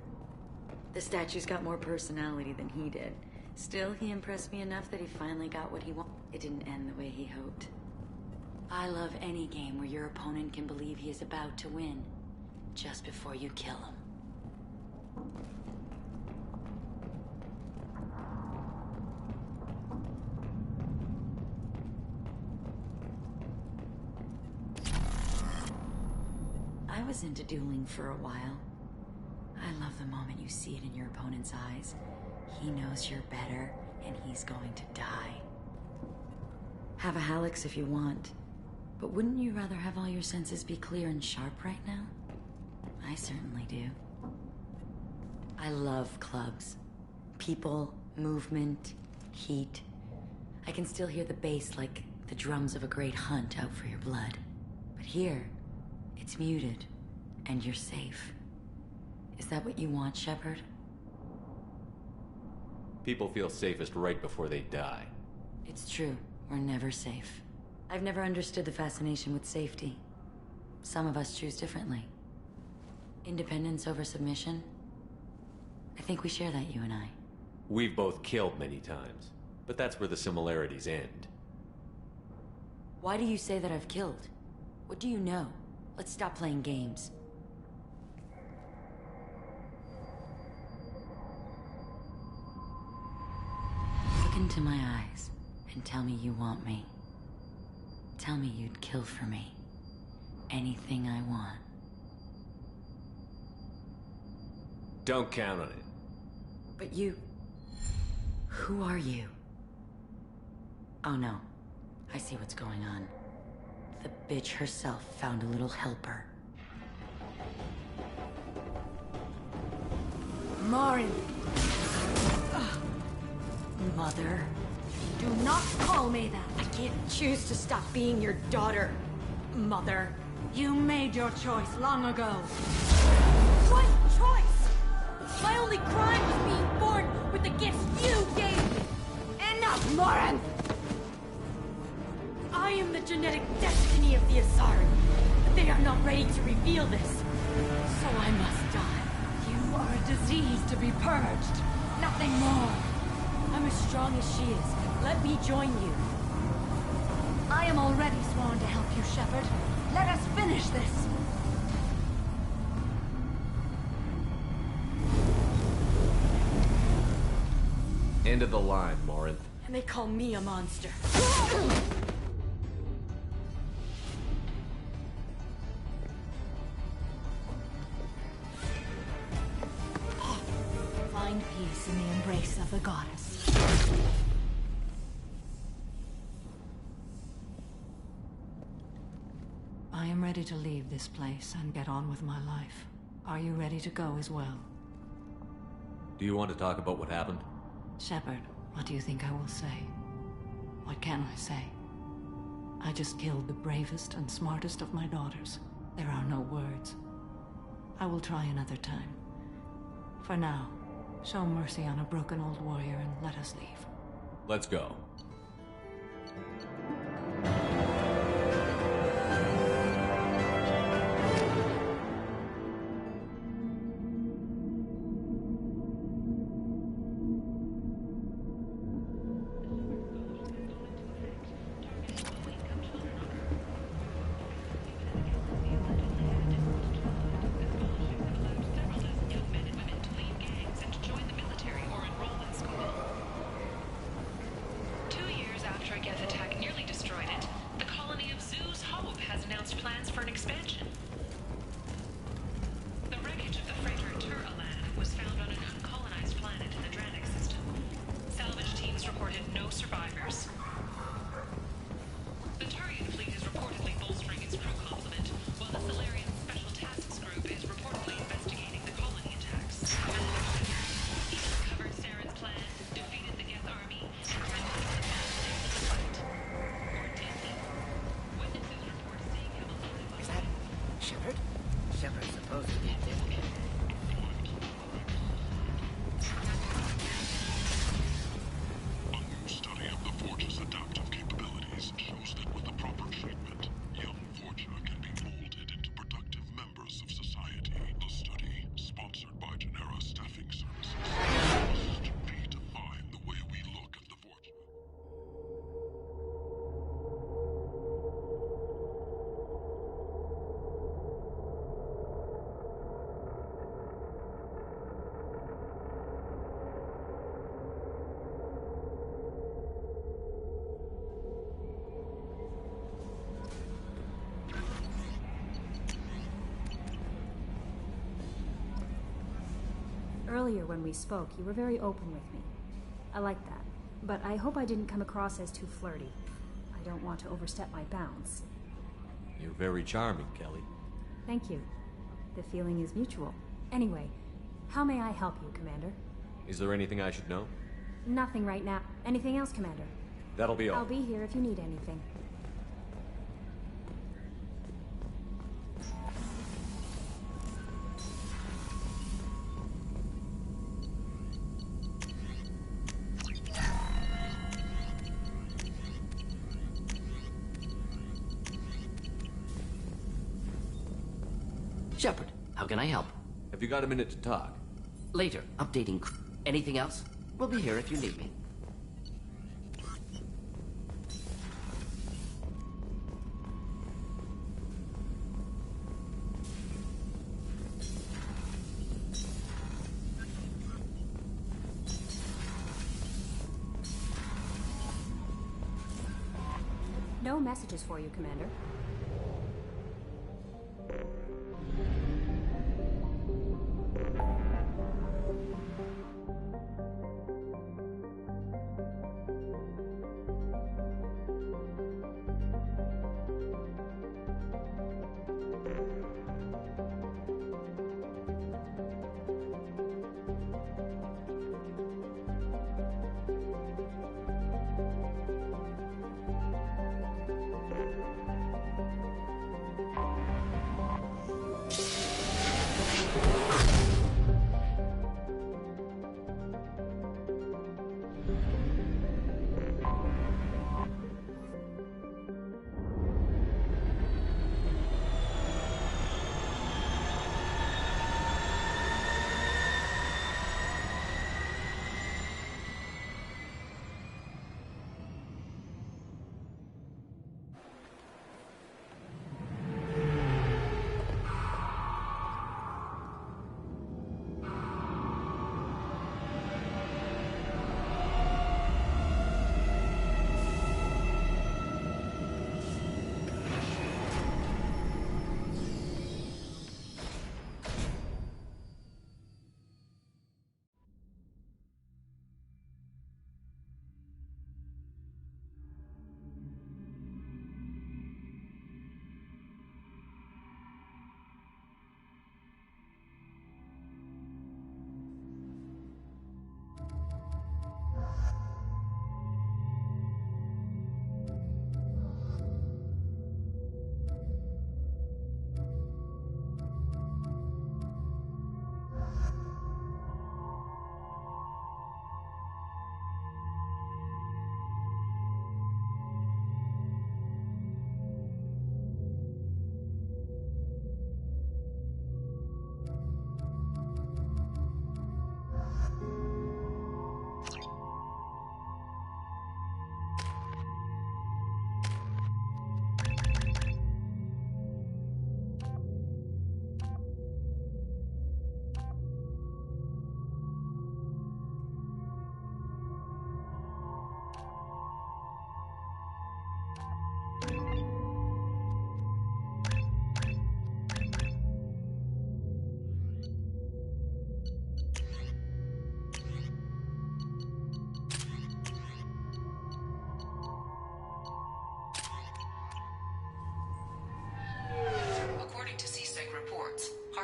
The statue's got more personality than he did. Still, he impressed me enough that he finally got what he wanted. It didn't end the way he hoped. I love any game where your opponent can believe he is about to win, just before you kill him. I was into dueling for a while. I love the moment you see it in your opponent's eyes. He knows you're better, and he's going to die. Have a Hallex if you want, but wouldn't you rather have all your senses be clear and sharp right now? I certainly do. I love clubs. People, movement, heat. I can still hear the bass like the drums of a great hunt out for your blood. But here, it's muted, and you're safe. Is that what you want, Shepard? People feel safest right before they die. It's true. We're never safe. I've never understood the fascination with safety. Some of us choose differently. Independence over submission? I think we share that, you and I. We've both killed many times, but that's where the similarities end. Why do you say that I've killed? What do you know? Let's stop playing games. Look into my eyes and tell me you want me. Tell me you'd kill for me. Anything I want. Don't count on it. But you... Who are you? Oh no. I see what's going on. The bitch herself found a little helper. Morin! Mother. Do not call me that! I can't choose to stop being your daughter, Mother. You made your choice long ago. What choice? My only crime was being born with the gifts you gave me! Enough, Morin! I am the genetic destiny of the Asari, but they are not ready to reveal this. So I must die. You are a disease to be purged, nothing more. I'm as strong as she is. Let me join you. I am already sworn to help you, Shepard. Let us finish this. End of the line, Morinth. And they call me a monster. Find peace in the embrace of the goddess. I am ready to leave this place and get on with my life. Are you ready to go as well? Do you want to talk about what happened? Shepard, what do you think I will say? What can I say? I just killed the bravest and smartest of my daughters. There are no words. I will try another time. For now, show mercy on a broken old warrior and let us leave. Let's go. Earlier when we spoke, you were very open with me. I like that. But I hope I didn't come across as too flirty. I don't want to overstep my bounds. You're very charming, Kelly. Thank you. The feeling is mutual. Anyway, how may I help you, Commander? Is there anything I should know? Nothing right now. Anything else, Commander? That'll be all. I'll be here if you need anything. Shepard, how can I help? Have you got a minute to talk? Later, updating. Anything else? We'll be here if you need me. No messages for you, Commander.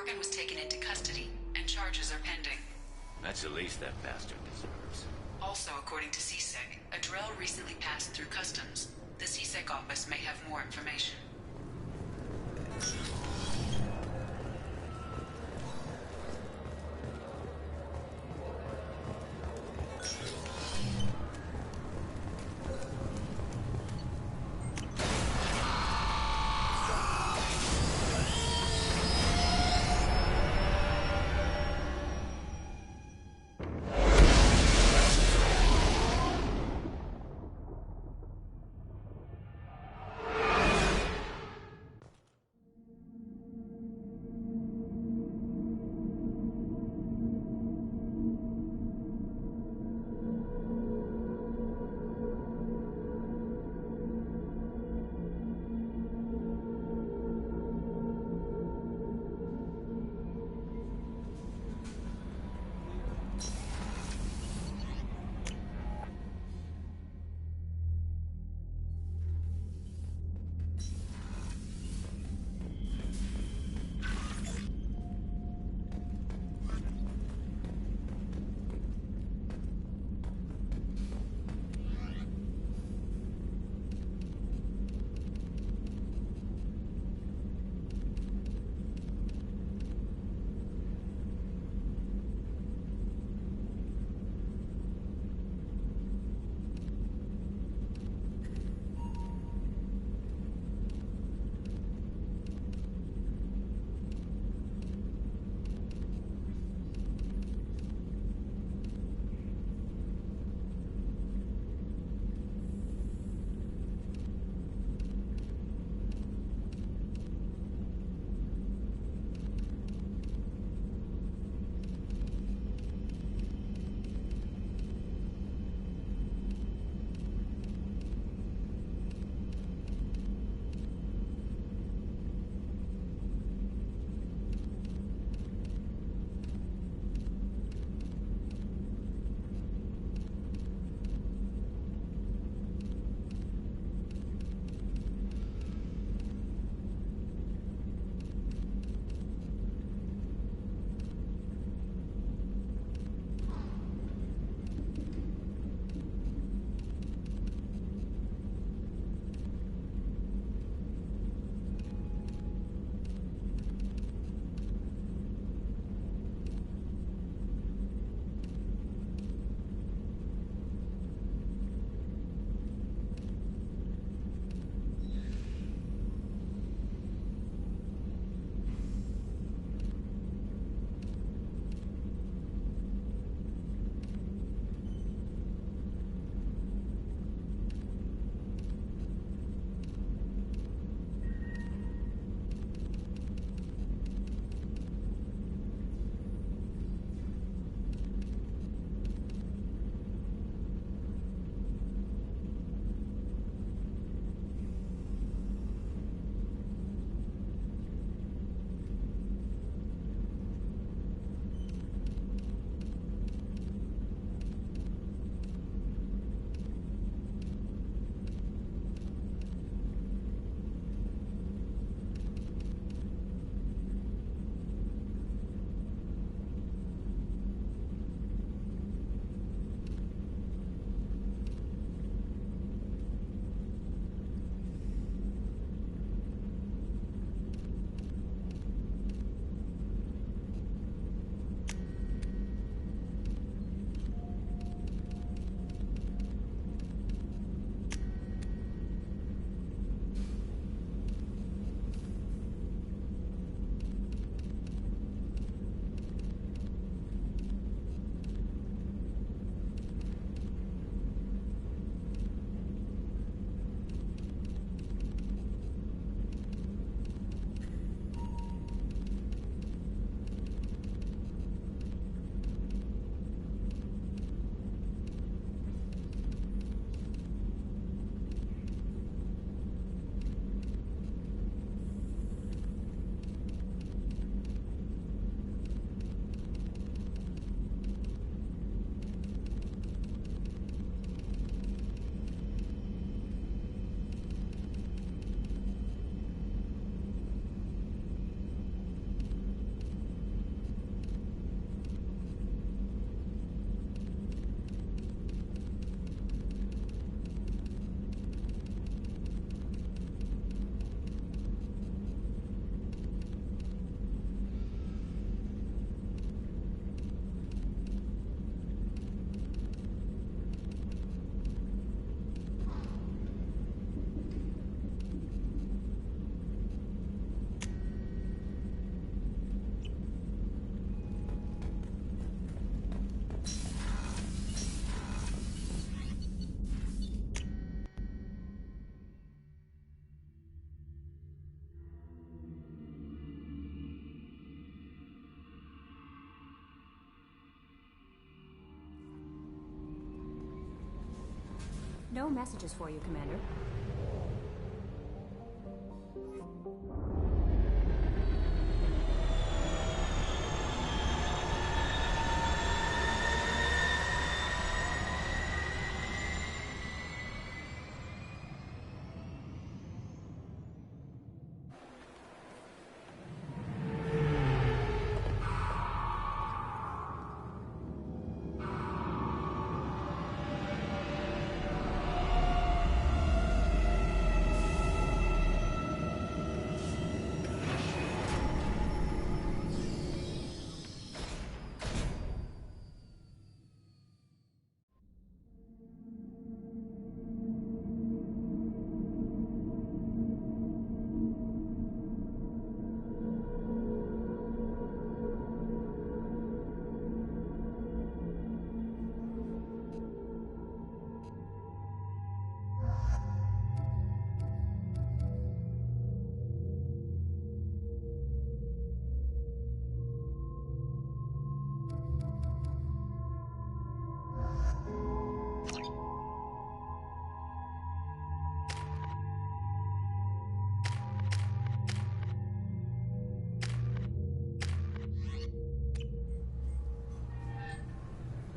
Harkin was taken into custody, and charges are pending. That's the least that bastard deserves. Also, according to CSEC, a Drell recently passed through customs. The CSEC office may have more information. No messages for you, Commander.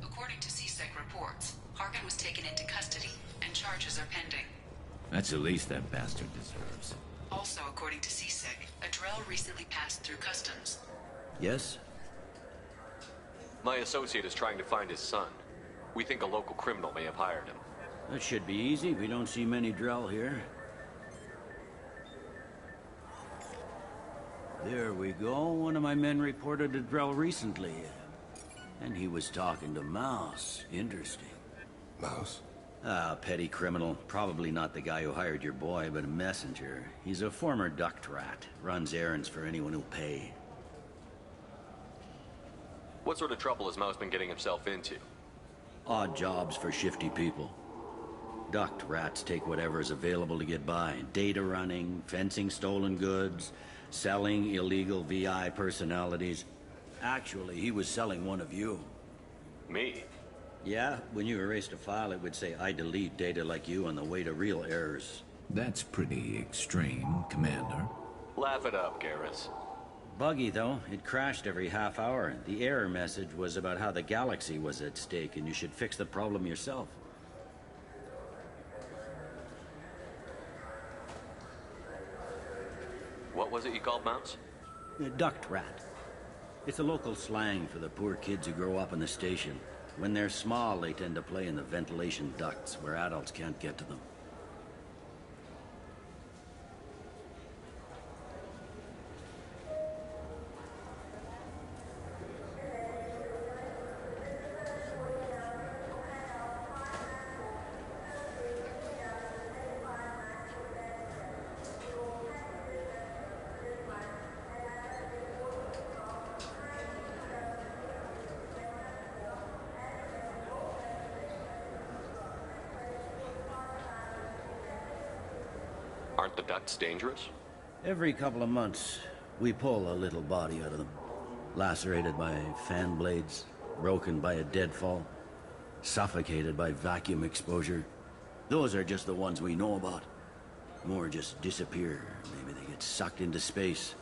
According to CSEC reports, Harkin was taken into custody, and charges are pending. That's the least that bastard deserves. Also, according to CSEC, a Drell recently passed through customs. Yes? My associate is trying to find his son. We think a local criminal may have hired him. That should be easy. We don't see many Drell here. There we go. One of my men reported a Drell recently. And he was talking to Mouse. Interesting. Mouse? Ah, petty criminal. Probably not the guy who hired your boy, but a messenger. He's a former duct rat. Runs errands for anyone who'll pay. What sort of trouble has Mouse been getting himself into? Odd jobs for shifty people. Duct rats take whatever is available to get by. Data running, fencing stolen goods, selling illegal VI personalities. Actually, he was selling one of you. Me? Yeah, when you erased a file, it would say, I delete data like you on the way to real errors. That's pretty extreme, Commander. Laugh it up, Garrus. Buggy, though. It crashed every half hour. The error message was about how the galaxy was at stake, and you should fix the problem yourself. What was it you called Mouse? A duct rat. It's a local slang for the poor kids who grow up in the station. When they're small, they tend to play in the ventilation ducts where adults can't get to them. Aren't the ducts dangerous? Every couple of months, we pull a little body out of them. Lacerated by fan blades, broken by a deadfall, suffocated by vacuum exposure. Those are just the ones we know about. More just disappear. Maybe they get sucked into space.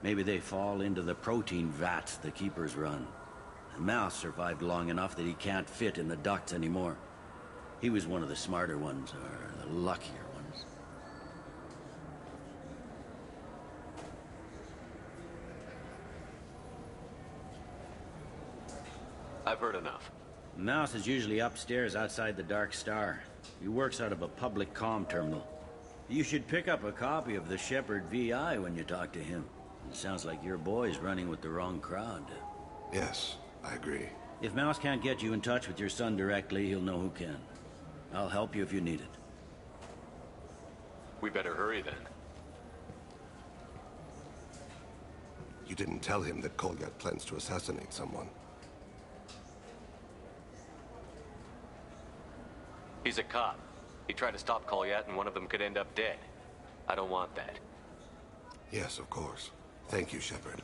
Maybe they fall into the protein vats the Keepers run. And Mouse survived long enough that he can't fit in the ducts anymore. He was one of the smarter ones, or the luckier ones. I've heard enough. Mouse is usually upstairs outside the Dark Star. He works out of a public comm terminal. You should pick up a copy of the Shepard VI when you talk to him. It sounds like your boy's running with the wrong crowd. Yes, I agree. If Mouse can't get you in touch with your son directly, he'll know who can. I'll help you if you need it. We better hurry then. You didn't tell him that Kolyat plans to assassinate someone. He's a cop. He tried to stop Kolyat and one of them could end up dead. I don't want that. Yes, of course. Thank you, Shepard.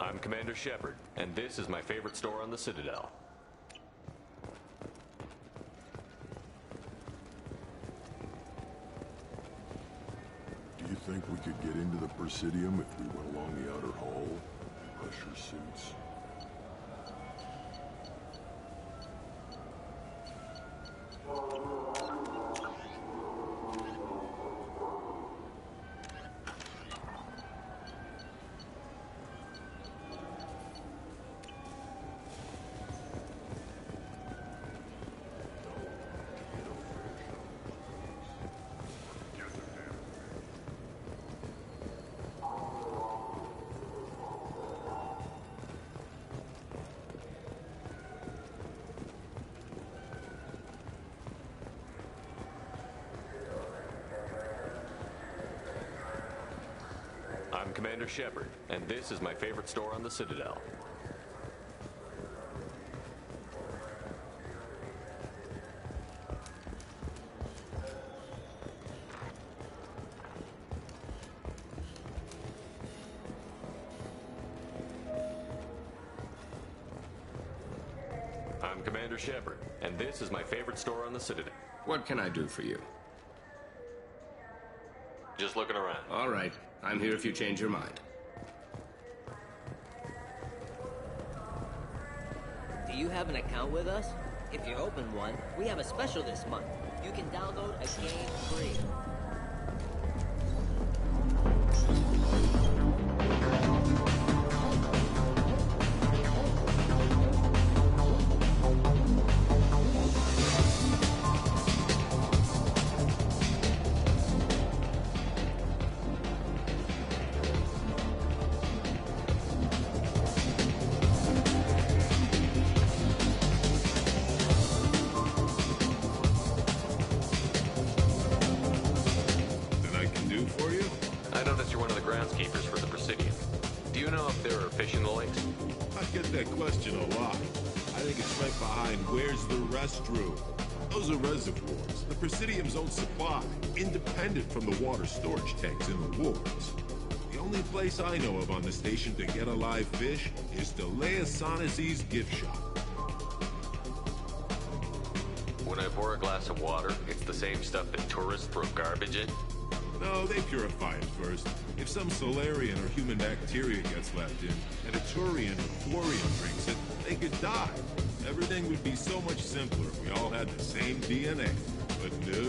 I'm Commander Shepard, and this is my favorite store on the Citadel. Do you think we could get into the Presidium if we went along the outer hall? Pressure suits. I'm Commander Shepard, and this is my favorite store on the Citadel. I'm Commander Shepard, and this is my favorite store on the Citadel. What can I do for you? Just looking around. All right. I'm here if you change your mind. Do you have an account with us? If you open one, we have a special this month. You can download a game free. Those are reservoirs, the Presidium's own supply, independent from the water storage tanks in the wards. The only place I know of on the station to get a live fish is Delea Sonasy's gift shop. When I pour a glass of water, it's the same stuff that tourists throw garbage in? No, they purify it first. If some Solarian or human bacteria gets left in, and a Turian or Quarian drinks it, they could die. Everything would be so much simpler if we all had the same DNA. But no,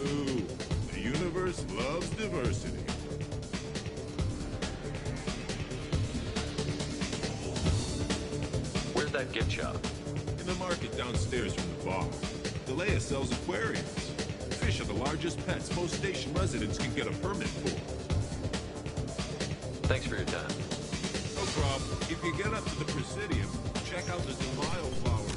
the universe loves diversity. Where's that gift shop? In the market downstairs from the bar. Delea sells aquariums. Fish are the largest pets most station residents can get a permit for. Thanks for your time. No problem. If you get up to the Presidium, check out the Delisle flowers.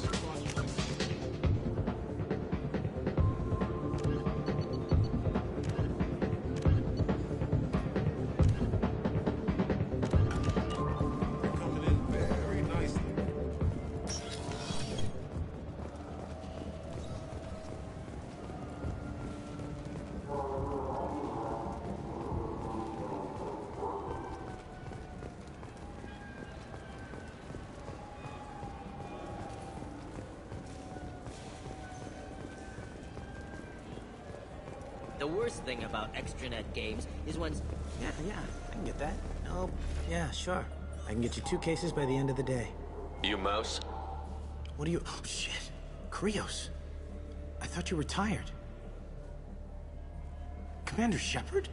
The worst thing about extranet games is when... Yeah, I can get that. Oh, yeah, sure. I can get you 2 cases by the end of the day. You mouse? What do you... Oh, shit. Krios. I thought you were retired. Commander Shepard?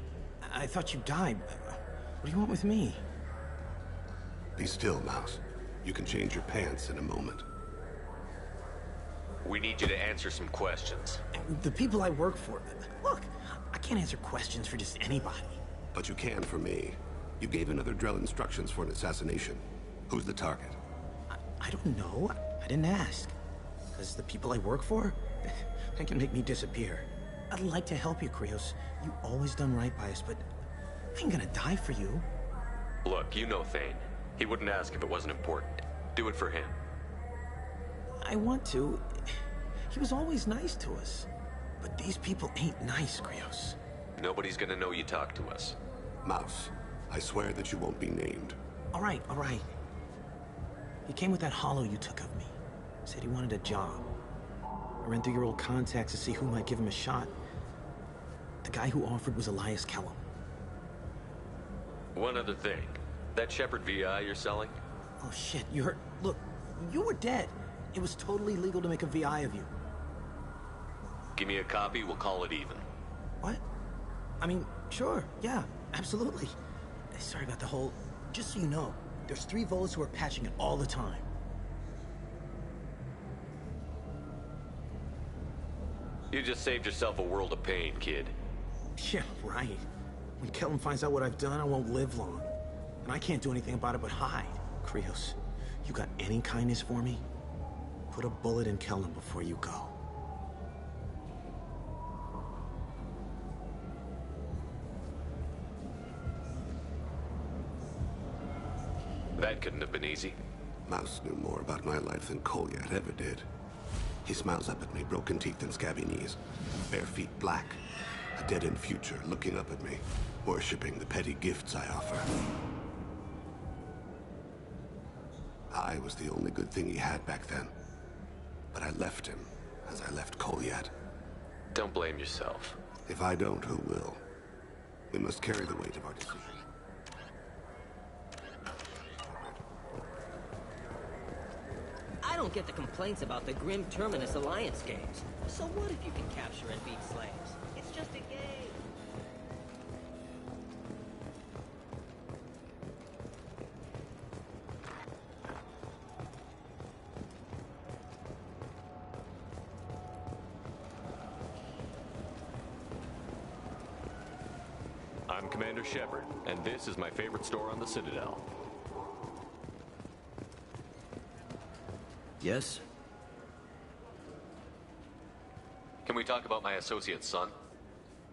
I thought you died. What do you want with me? Be still, Mouse. You can change your pants in a moment. We need you to answer some questions. The people I work for... Look, I can't answer questions for just anybody. But you can for me. You gave another Drell instructions for an assassination. Who's the target? I don't know. I didn't ask. Because the people I work for, they can make me disappear. I'd like to help you, Krios. You always done right by us, but I ain't gonna die for you. Look, you know Thane. He wouldn't ask if it wasn't important. Do it for him. I want to. He was always nice to us. But these people ain't nice, Krios. Nobody's gonna know you talk to us. Mouse, I swear that you won't be named. All right. He came with that hollow you took of me. Said he wanted a job. I ran through your old contacts to see who might give him a shot. The guy who offered was Elias Kellum. One other thing. That Shepard VI you're selling? Oh shit, you heard? Look, you were dead. It was totally legal to make a VI of you. Give me a copy, we'll call it even. What? I mean, sure, yeah, absolutely. Sorry about the whole... Just so you know, there's 3 Volus who are patching it all the time. You just saved yourself a world of pain, kid. Yeah, right. When Kellum finds out what I've done, I won't live long. And I can't do anything about it but hide. Krios, you got any kindness for me? Put a bullet in Kellum before you go. That couldn't have been easy. Mouse knew more about my life than Kolyat ever did. He smiles up at me, broken teeth and scabby knees. Bare feet black. A dead-end future looking up at me, worshipping the petty gifts I offer. I was the only good thing he had back then. But I left him, as I left Kolyat. Don't blame yourself. If I don't, who will? We must carry the weight of our decision. I don't get the complaints about the Grim Terminus Alliance games. So what if you can capture and beat slaves? It's just a game. I'm Commander Shepard, and this is my favorite store on the Citadel. Yes? Can we talk about my associate's son?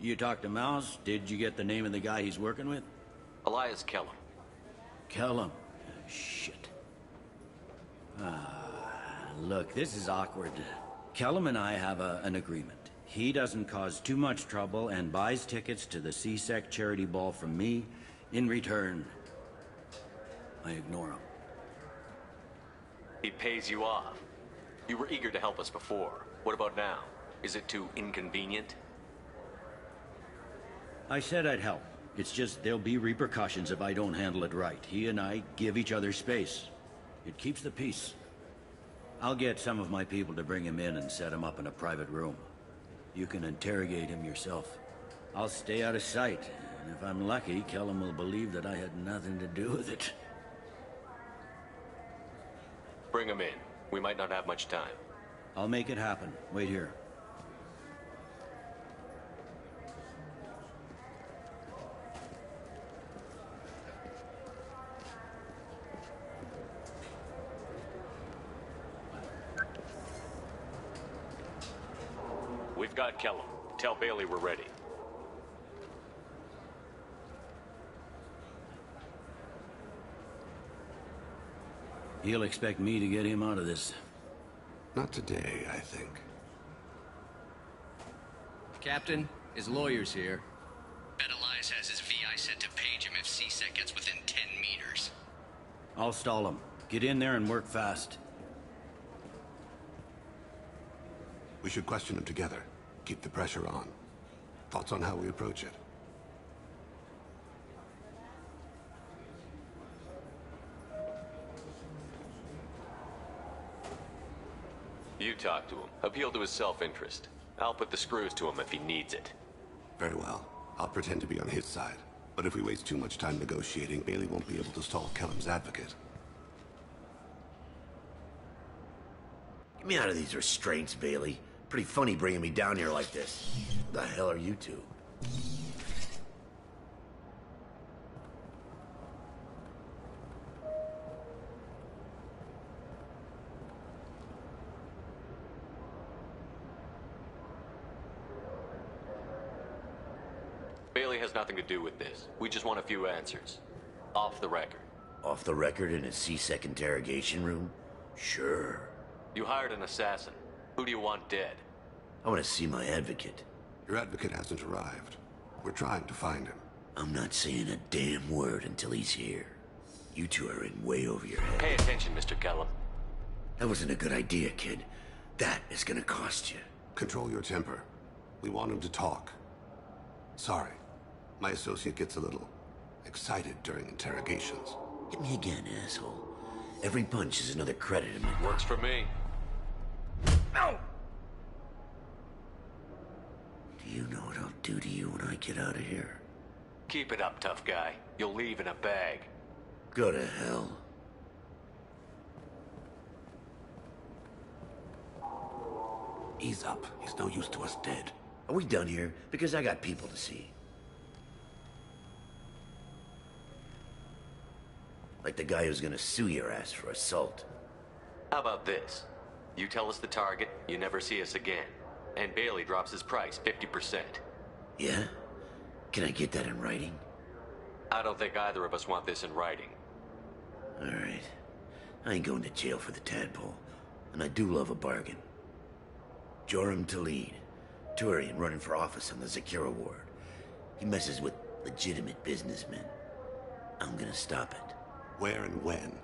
You talked to Mouse? Did you get the name of the guy he's working with? Elias Kellum. Kellum? Shit. Look, this is awkward. Kellum and I have an agreement. He doesn't cause too much trouble and buys tickets to the C-Sec charity ball from me. In return, I ignore him. He pays you off. You were eager to help us before. What about now? Is it too inconvenient? I said I'd help. It's just there'll be repercussions if I don't handle it right. He and I give each other space. It keeps the peace. I'll get some of my people to bring him in and set him up in a private room. You can interrogate him yourself. I'll stay out of sight, and if I'm lucky, Kellum will believe that I had nothing to do with it. Bring him in. We might not have much time. I'll make it happen. Wait here. We've got Kellum. Tell Bailey we're ready. He'll expect me to get him out of this. Not today, I think. Captain, his lawyer's here. Bet Elias has his VI set to page him if C-Sec gets within 10 meters. I'll stall him. Get in there and work fast. We should question him together. Keep the pressure on. Thoughts on how we approach it? You talk to him. Appeal to his self-interest. I'll put the screws to him if he needs it. Very well. I'll pretend to be on his side. But if we waste too much time negotiating, Bailey won't be able to stall Kellum's advocate. Get me out of these restraints, Bailey. Pretty funny bringing me down here like this. The hell are you two? Bailey has nothing to do with this. We just want a few answers. Off the record. Off the record in a C-Sec interrogation room? Sure. You hired an assassin. Who do you want dead? I want to see my advocate. Your advocate hasn't arrived. We're trying to find him. I'm not saying a damn word until he's here. You two are in way over your head. Pay attention, Mr. Kellum. That wasn't a good idea, kid. That is gonna cost you. Control your temper. We want him to talk. Sorry. My associate gets a little excited during interrogations. Hit me again, asshole. Every punch is another credit in my... Works for me. No! Do you know what I'll do to you when I get out of here? Keep it up, tough guy. You'll leave in a bag. Go to hell. Ease up. He's no use to us dead. Are we done here? Because I got people to see. Like the guy who's gonna sue your ass for assault. How about this? You tell us the target, you never see us again. And Bailey drops his price 50%. Yeah? Can I get that in writing? I don't think either of us want this in writing. Alright. I ain't going to jail for the tadpole. And I do love a bargain. Joram Talid, Turian running for office on the Zakira ward. He messes with legitimate businessmen. I'm gonna stop it. Where and when?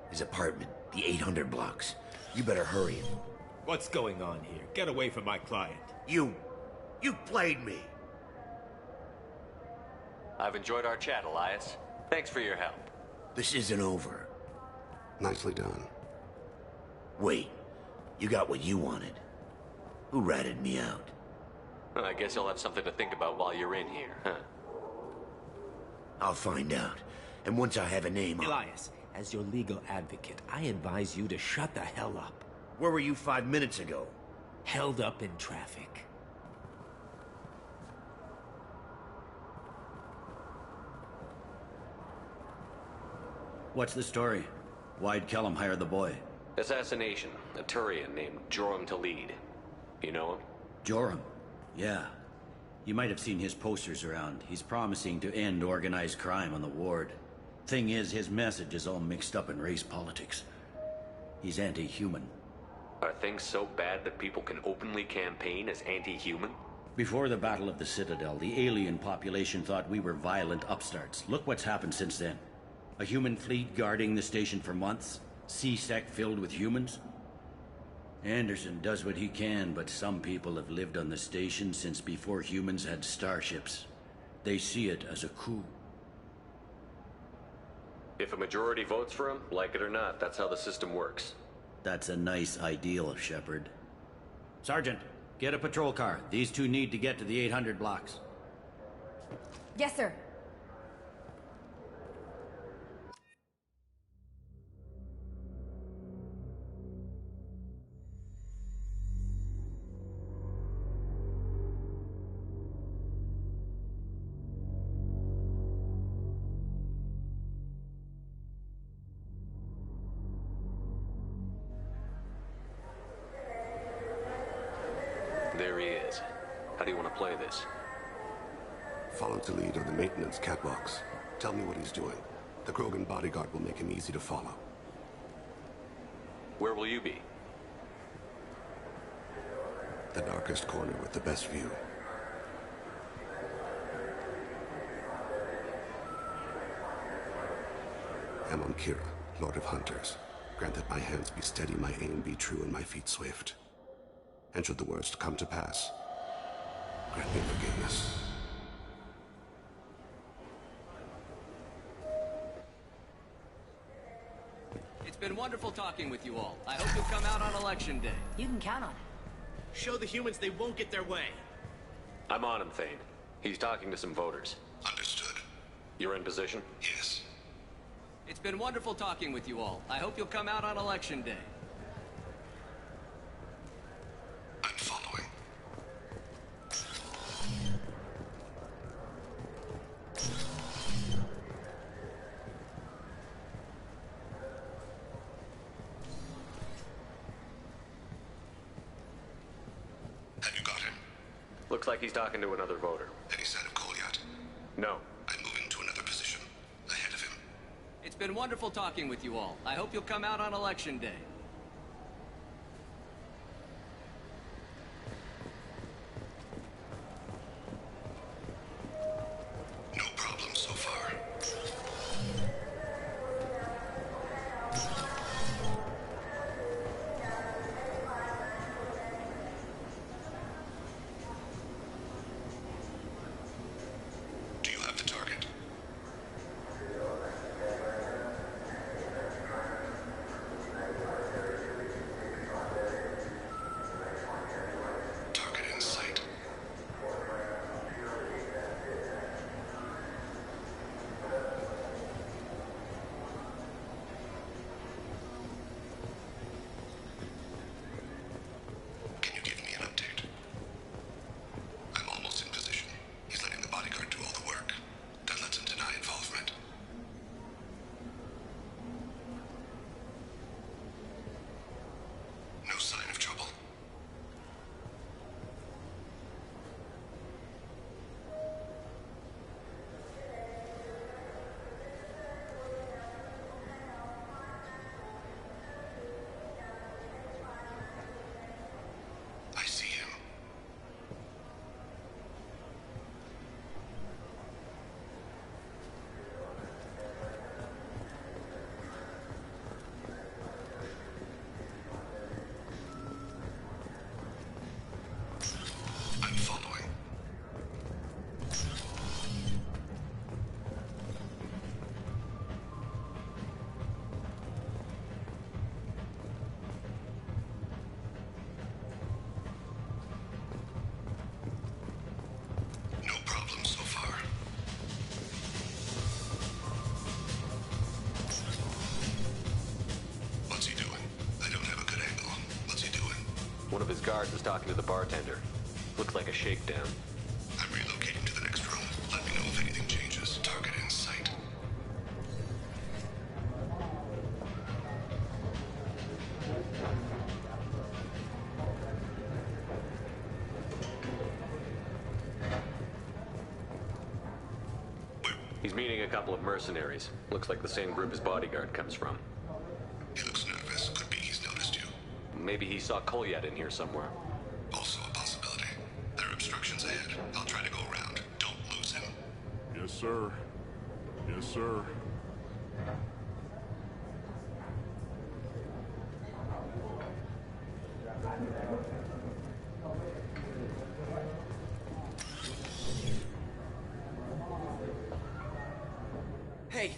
His apartment, the 800 blocks. You better hurry it. What's going on here? Get away from my client. You played me. I've enjoyed our chat, Elias. Thanks for your help. This isn't over. Nicely done. Wait, you got what you wanted. Who ratted me out? I guess you'll have something to think about while you're in here, huh? I'll find out. And once I have a name, Elias, as your legal advocate, I advise you to shut the hell up. Where were you 5 minutes ago? Held up in traffic. What's the story? Why'd Kellum hire the boy? Assassination. A Turian named Joram Talid. You know him? Joram? Yeah. You might have seen his posters around. He's promising to end organized crime on the ward. Thing is, his message is all mixed up in race politics. He's anti-human. Are things so bad that people can openly campaign as anti-human? Before the Battle of the Citadel, the alien population thought we were violent upstarts. Look what's happened since then. A human fleet guarding the station for months. C-Sec filled with humans. Anderson does what he can, but some people have lived on the station since before humans had starships. They see it as a coup. If a majority votes for him, like it or not, that's how the system works. That's a nice ideal, Shepard. Sergeant, get a patrol car. These two need to get to the 800 blocks. Yes, sir. There he is. How do you want to play this? Follow the lead on the maintenance catwalks. Tell me what he's doing. The Krogan bodyguard will make him easy to follow. Where will you be? The darkest corner with the best view. Amon Kira, Lord of Hunters. Grant that my hands be steady, my aim be true, and my feet swift. And should the worst come to pass, grant me forgiveness. It's been wonderful talking with you all. I hope you'll come out on Election Day. You can count on it. Show the humans they won't get their way. I'm on him, Thane. He's talking to some voters. Understood. You're in position? Yes. It's been wonderful talking with you all. I hope you'll come out on Election Day. I'm following. Have you got him? Looks like he's talking to another voter. Any sign of Kolyat? No. I'm moving to another position. Ahead of him. It's been wonderful talking with you all. I hope you'll come out on Election Day. No problem so far. guard was talking to the bartender. Looks like a shakedown. I'm relocating to the next room. Let me know if anything changes. Target in sight. He's meeting a couple of mercenaries. Looks like the same group his bodyguard comes from. He looks nervous. Could be he's noticed you. Maybe he saw Kolyat in here somewhere. Also a possibility. There are obstructions ahead. I'll try to go around. Don't lose him. Yes, sir. Yes, sir. Hey,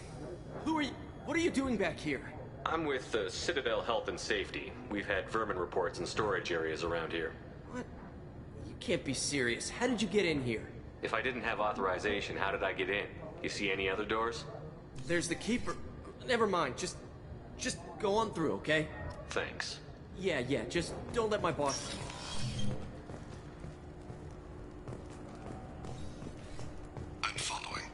who are you? What are you doing back here? I'm with Citadel Health and Safety. We've had vermin reports in storage areas around here. What? You can't be serious. How did you get in here? If I didn't have authorization, how did I get in? You see any other doors? There's the keeper. Never mind. Just go on through, okay? Thanks. Yeah, just don't let my boss... I'm following.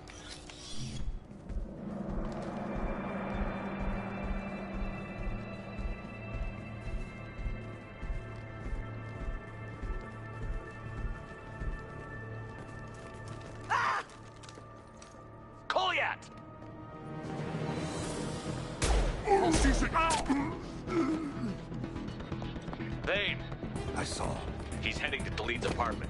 Kolyat! Thane! I saw. He's heading to Delete's apartment.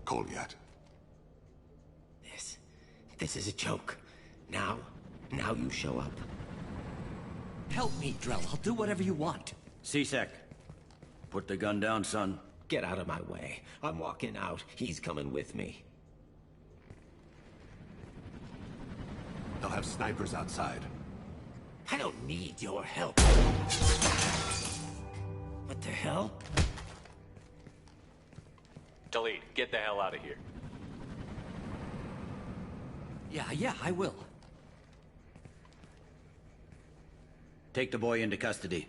Kolyat. This is a joke. Now you show up. Help me, Drell. I'll do whatever you want. C-Sec. Put the gun down, son. Get out of my way. I'm walking out. He's coming with me. They'll have snipers outside. I don't need your help. What the hell? Delete, get the hell out of here. Yeah, I will. Take the boy into custody.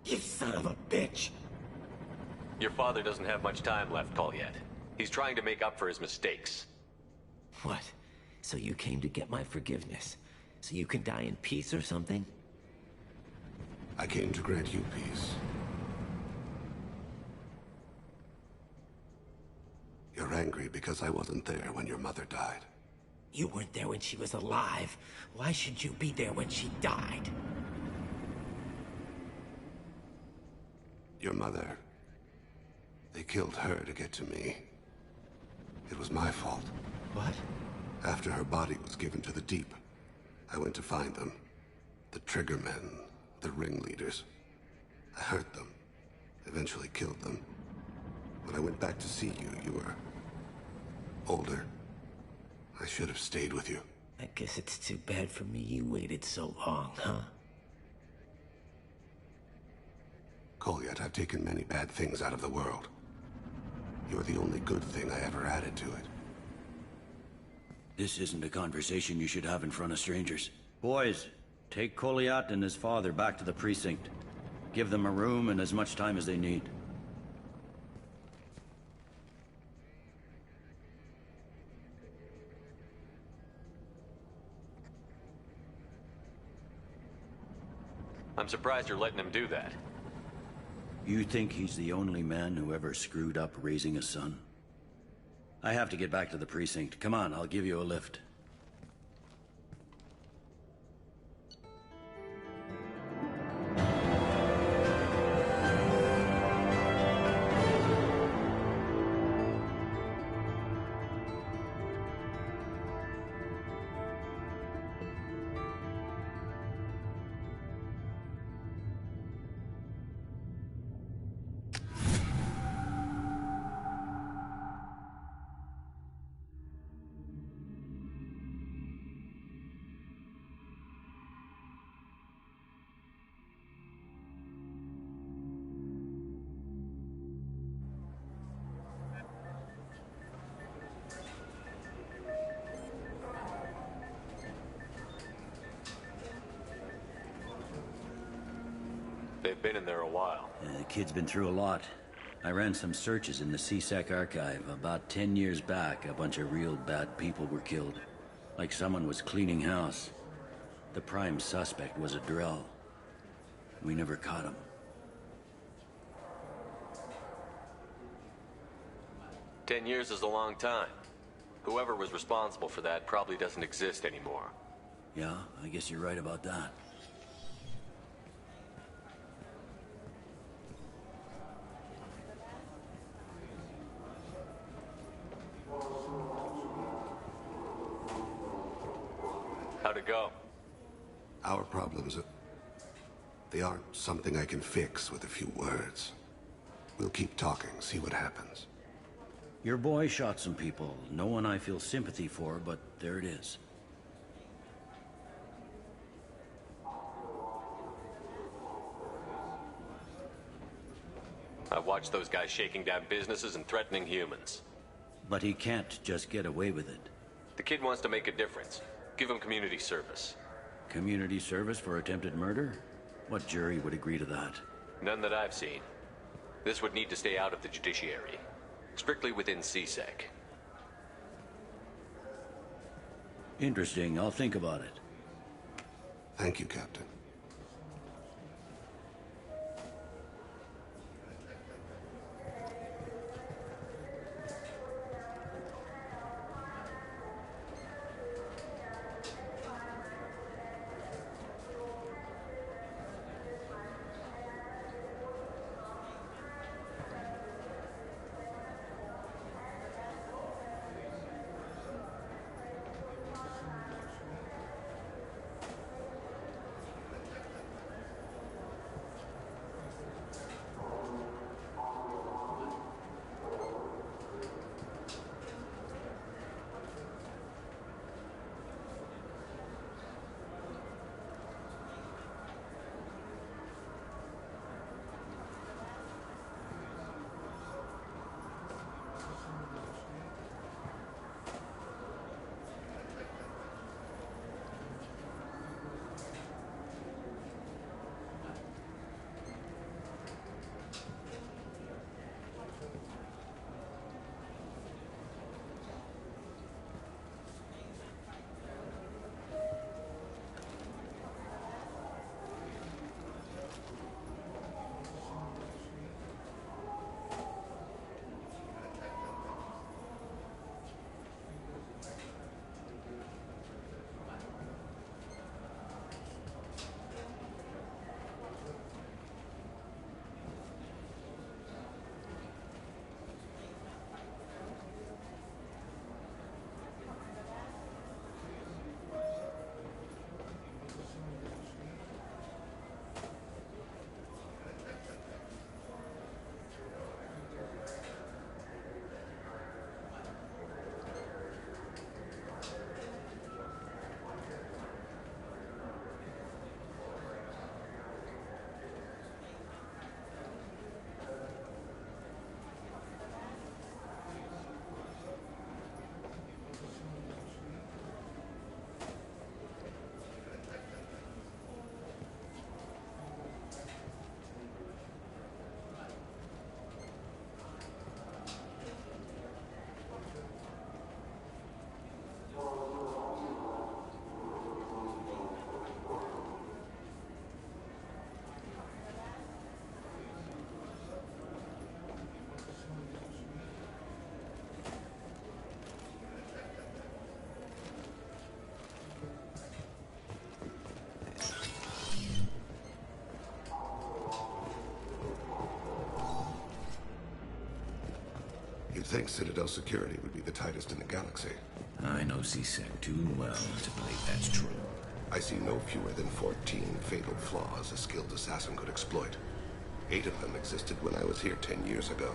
You son of a bitch! Your father doesn't have much time left, Kolyat. He's trying to make up for his mistakes. What? So you came to get my forgiveness? So you can die in peace or something? I came to grant you peace. You're angry because I wasn't there when your mother died. You weren't there when she was alive. Why should you be there when she died? Your mother... They killed her to get to me. It was my fault. What? After her body was given to the Deep, I went to find them. The Triggermen, the ringleaders. I hurt them. Eventually killed them. When I went back to see you, you were... older. I should have stayed with you. I guess it's too bad for me you waited so long, huh? Kolyat, I've taken many bad things out of the world. You're the only good thing I ever added to it. This isn't a conversation you should have in front of strangers. Boys, take Kolyat and his father back to the precinct. Give them a room and as much time as they need. I'm surprised you're letting him do that. You think he's the only man who ever screwed up raising a son? I have to get back to the precinct. Come on, I'll give you a lift. have been in there a while. The kid's been through a lot. I ran some searches in the CSEC archive. About 10 years back, a bunch of real bad people were killed. Like someone was cleaning house. The prime suspect was a Drell. We never caught him. 10 years is a long time. Whoever was responsible for that probably doesn't exist anymore. Yeah, I guess you're right about that. How'd it go? Our problems, they aren't something I can fix with a few words. We'll keep talking, see what happens. Your boy shot some people. No one I feel sympathy for, but there it is. I've watched those guys shaking down businesses and threatening humans. But he can't just get away with it. The kid wants to make a difference. Give him community service. Community service for attempted murder? What jury would agree to that? None that I've seen. This would need to stay out of the judiciary. Strictly within CSEC. Interesting. I'll think about it. Thank you, Captain. You'd think Citadel security would be the tightest in the galaxy. I know CSEC too well to believe that's true. I see no fewer than 14 fatal flaws a skilled assassin could exploit. 8 of them existed when I was here 10 years ago.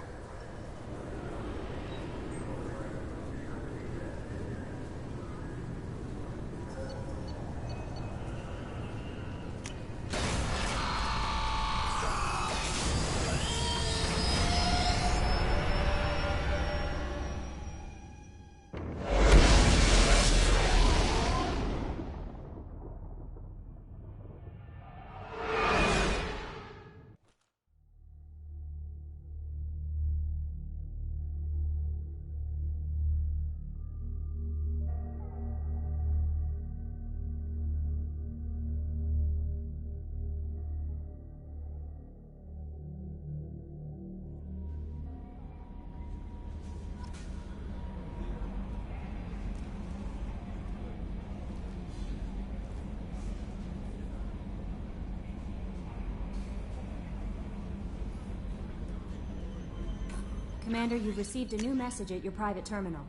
Commander, you've received a new message at your private terminal.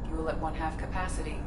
Fuel at 1/2 capacity.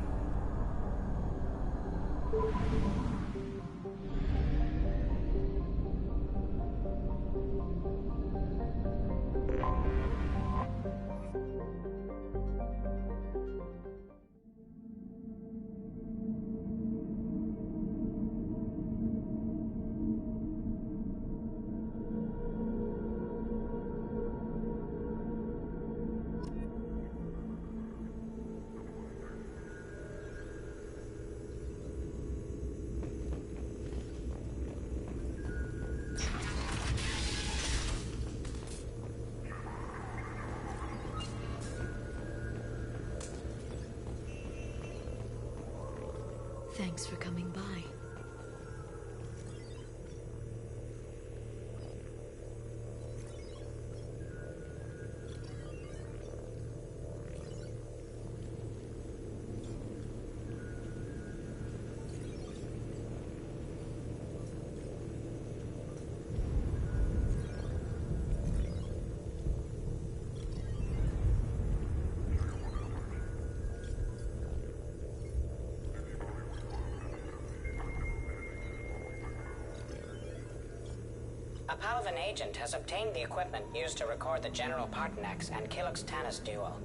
Thanks for coming by. A Palvan agent has obtained the equipment used to record the General Partonax and Kylix Tanis duel.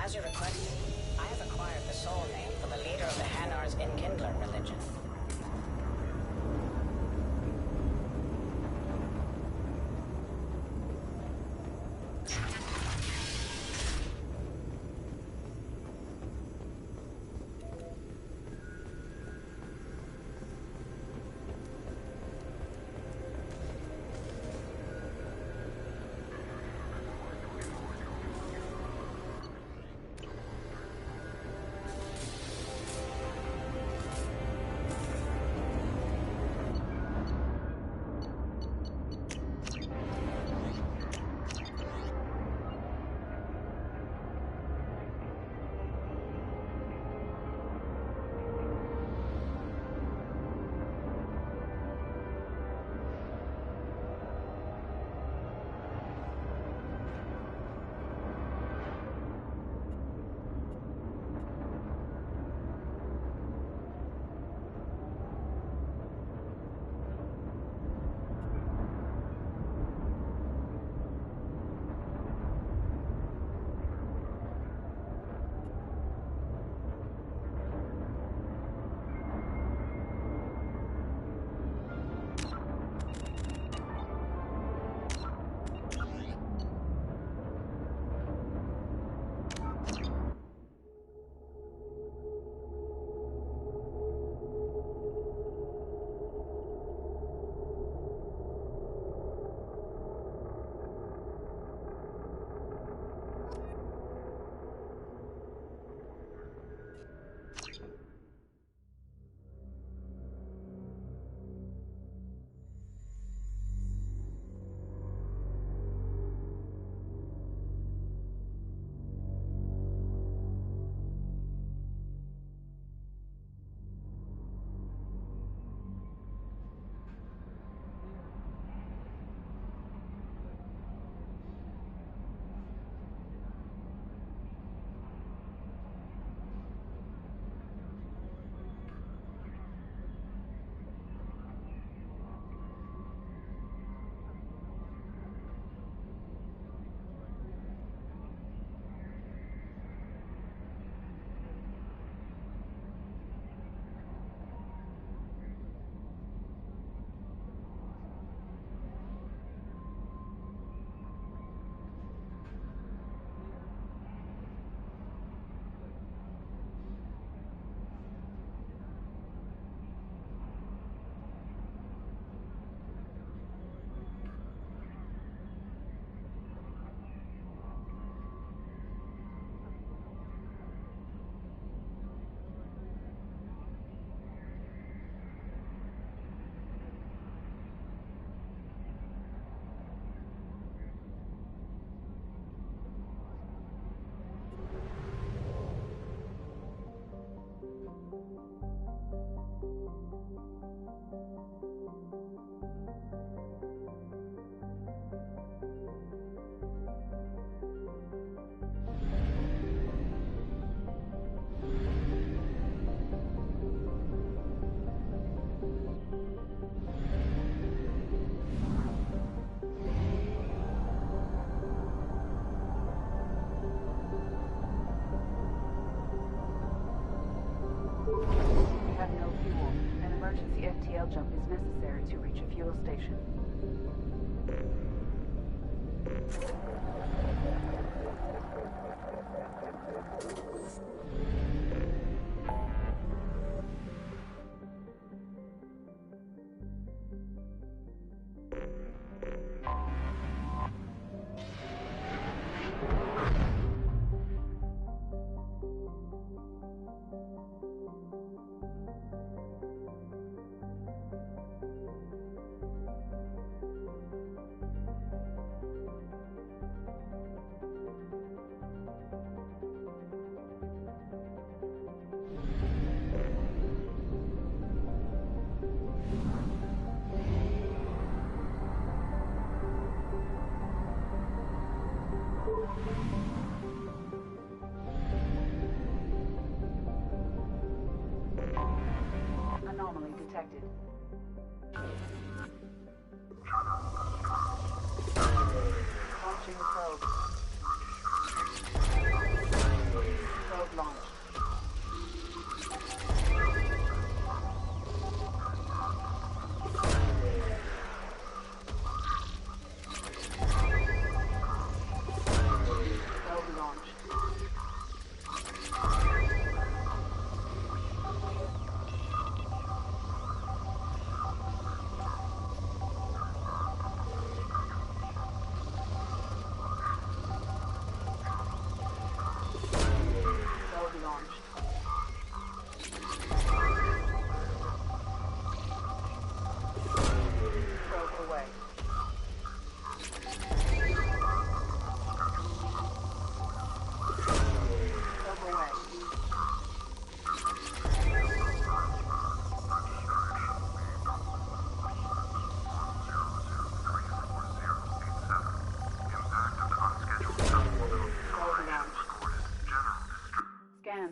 As you requested, I have acquired the soul name for the leader of the Hanar's Enkindler religion. FTL jump is necessary to reach a fuel station. Anomaly detected. Launching probe.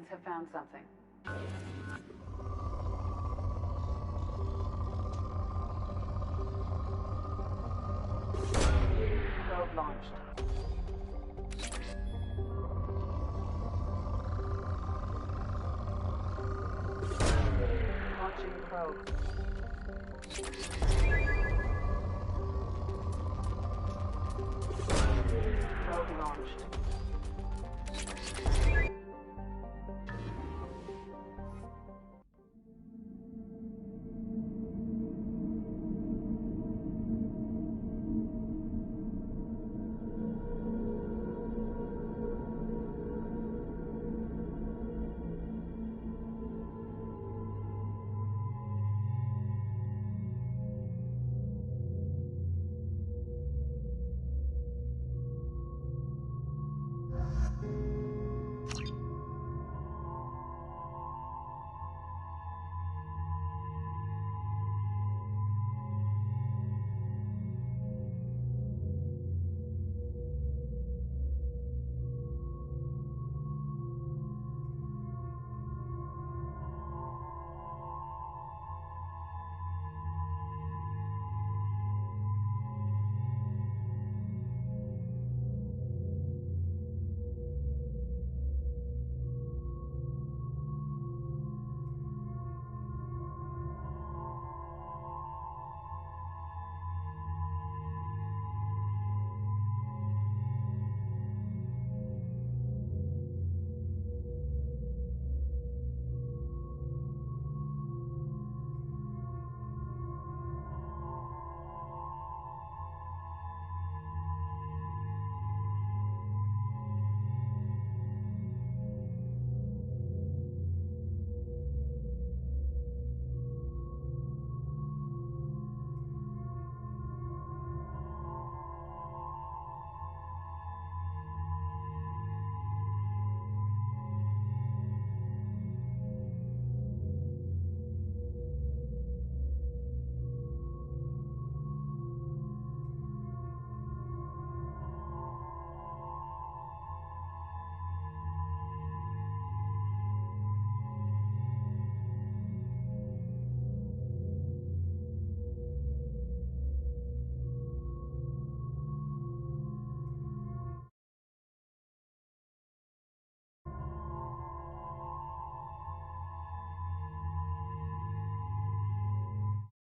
Agents have found something. Probe launched. Launching probe. Probe launched.